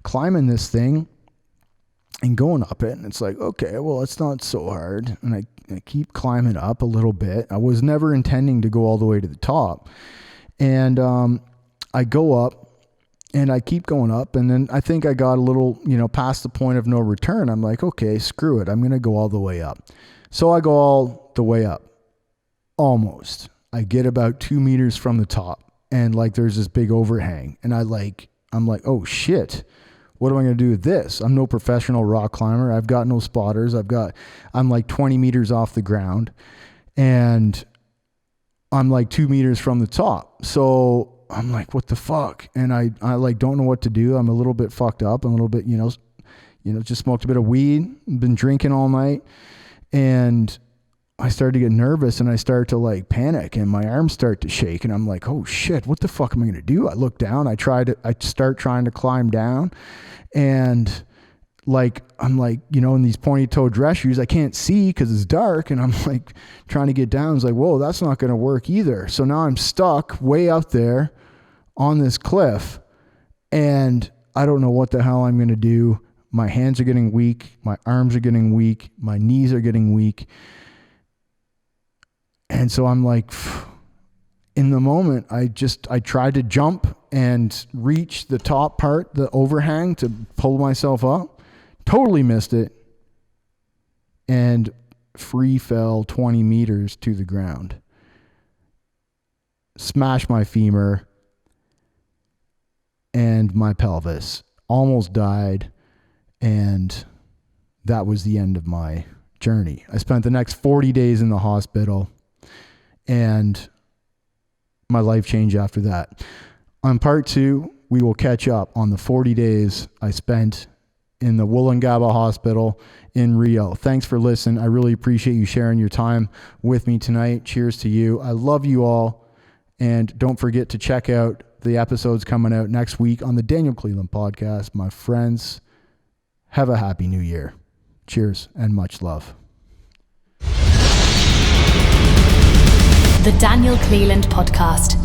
climbing this thing and going up it, and it's like, okay, well, it's not so hard. And I keep climbing up a little bit. I was never intending to go all the way to the top. And I go up, and I keep going up, and then I think I got a little, past the point of no return. I'm like, okay, screw it. I'm going to go all the way up. So I go all the way up. Almost. I get about 2 meters from the top, and like there's this big overhang, and I'm like, oh shit. What am I going to do with this? I'm no professional rock climber. I've got no spotters. I'm like 20 meters off the ground, and I'm like 2 meters from the top. So I'm like, what the fuck? And I like don't know what to do. I'm a little bit fucked up. I'm a little bit, just smoked a bit of weed, been drinking all night. And I started to get nervous, and I start to like panic, and my arms start to shake, and I'm like, oh shit, what the fuck am I going to do? I look down, I start trying to climb down, and like, I'm like, in these pointy toe dress shoes, I can't see because it's dark, and I'm like trying to get down. It's like, whoa, that's not going to work either. So now I'm stuck way out there on this cliff, and I don't know what the hell I'm going to do. My hands are getting weak. My arms are getting weak. My knees are getting weak. And so I'm like, in the moment, I tried to jump and reach the top part, the overhang, to pull myself up. Totally missed it. And free fell 20 meters to the ground. Smashed my femur and my pelvis. Almost died. And that was the end of my journey. I spent the next 40 days in the hospital. And my life changed after that. On part 2, we will catch up on the 40 days I spent in the Wollongabba Hospital in Rio. Thanks for listening. I really appreciate you sharing your time with me tonight. Cheers to you. I love you all. And don't forget to check out the episodes coming out next week on the Daniel Cleland podcast. My friends, have a happy new year. Cheers and much love. The Daniel Cleland Podcast.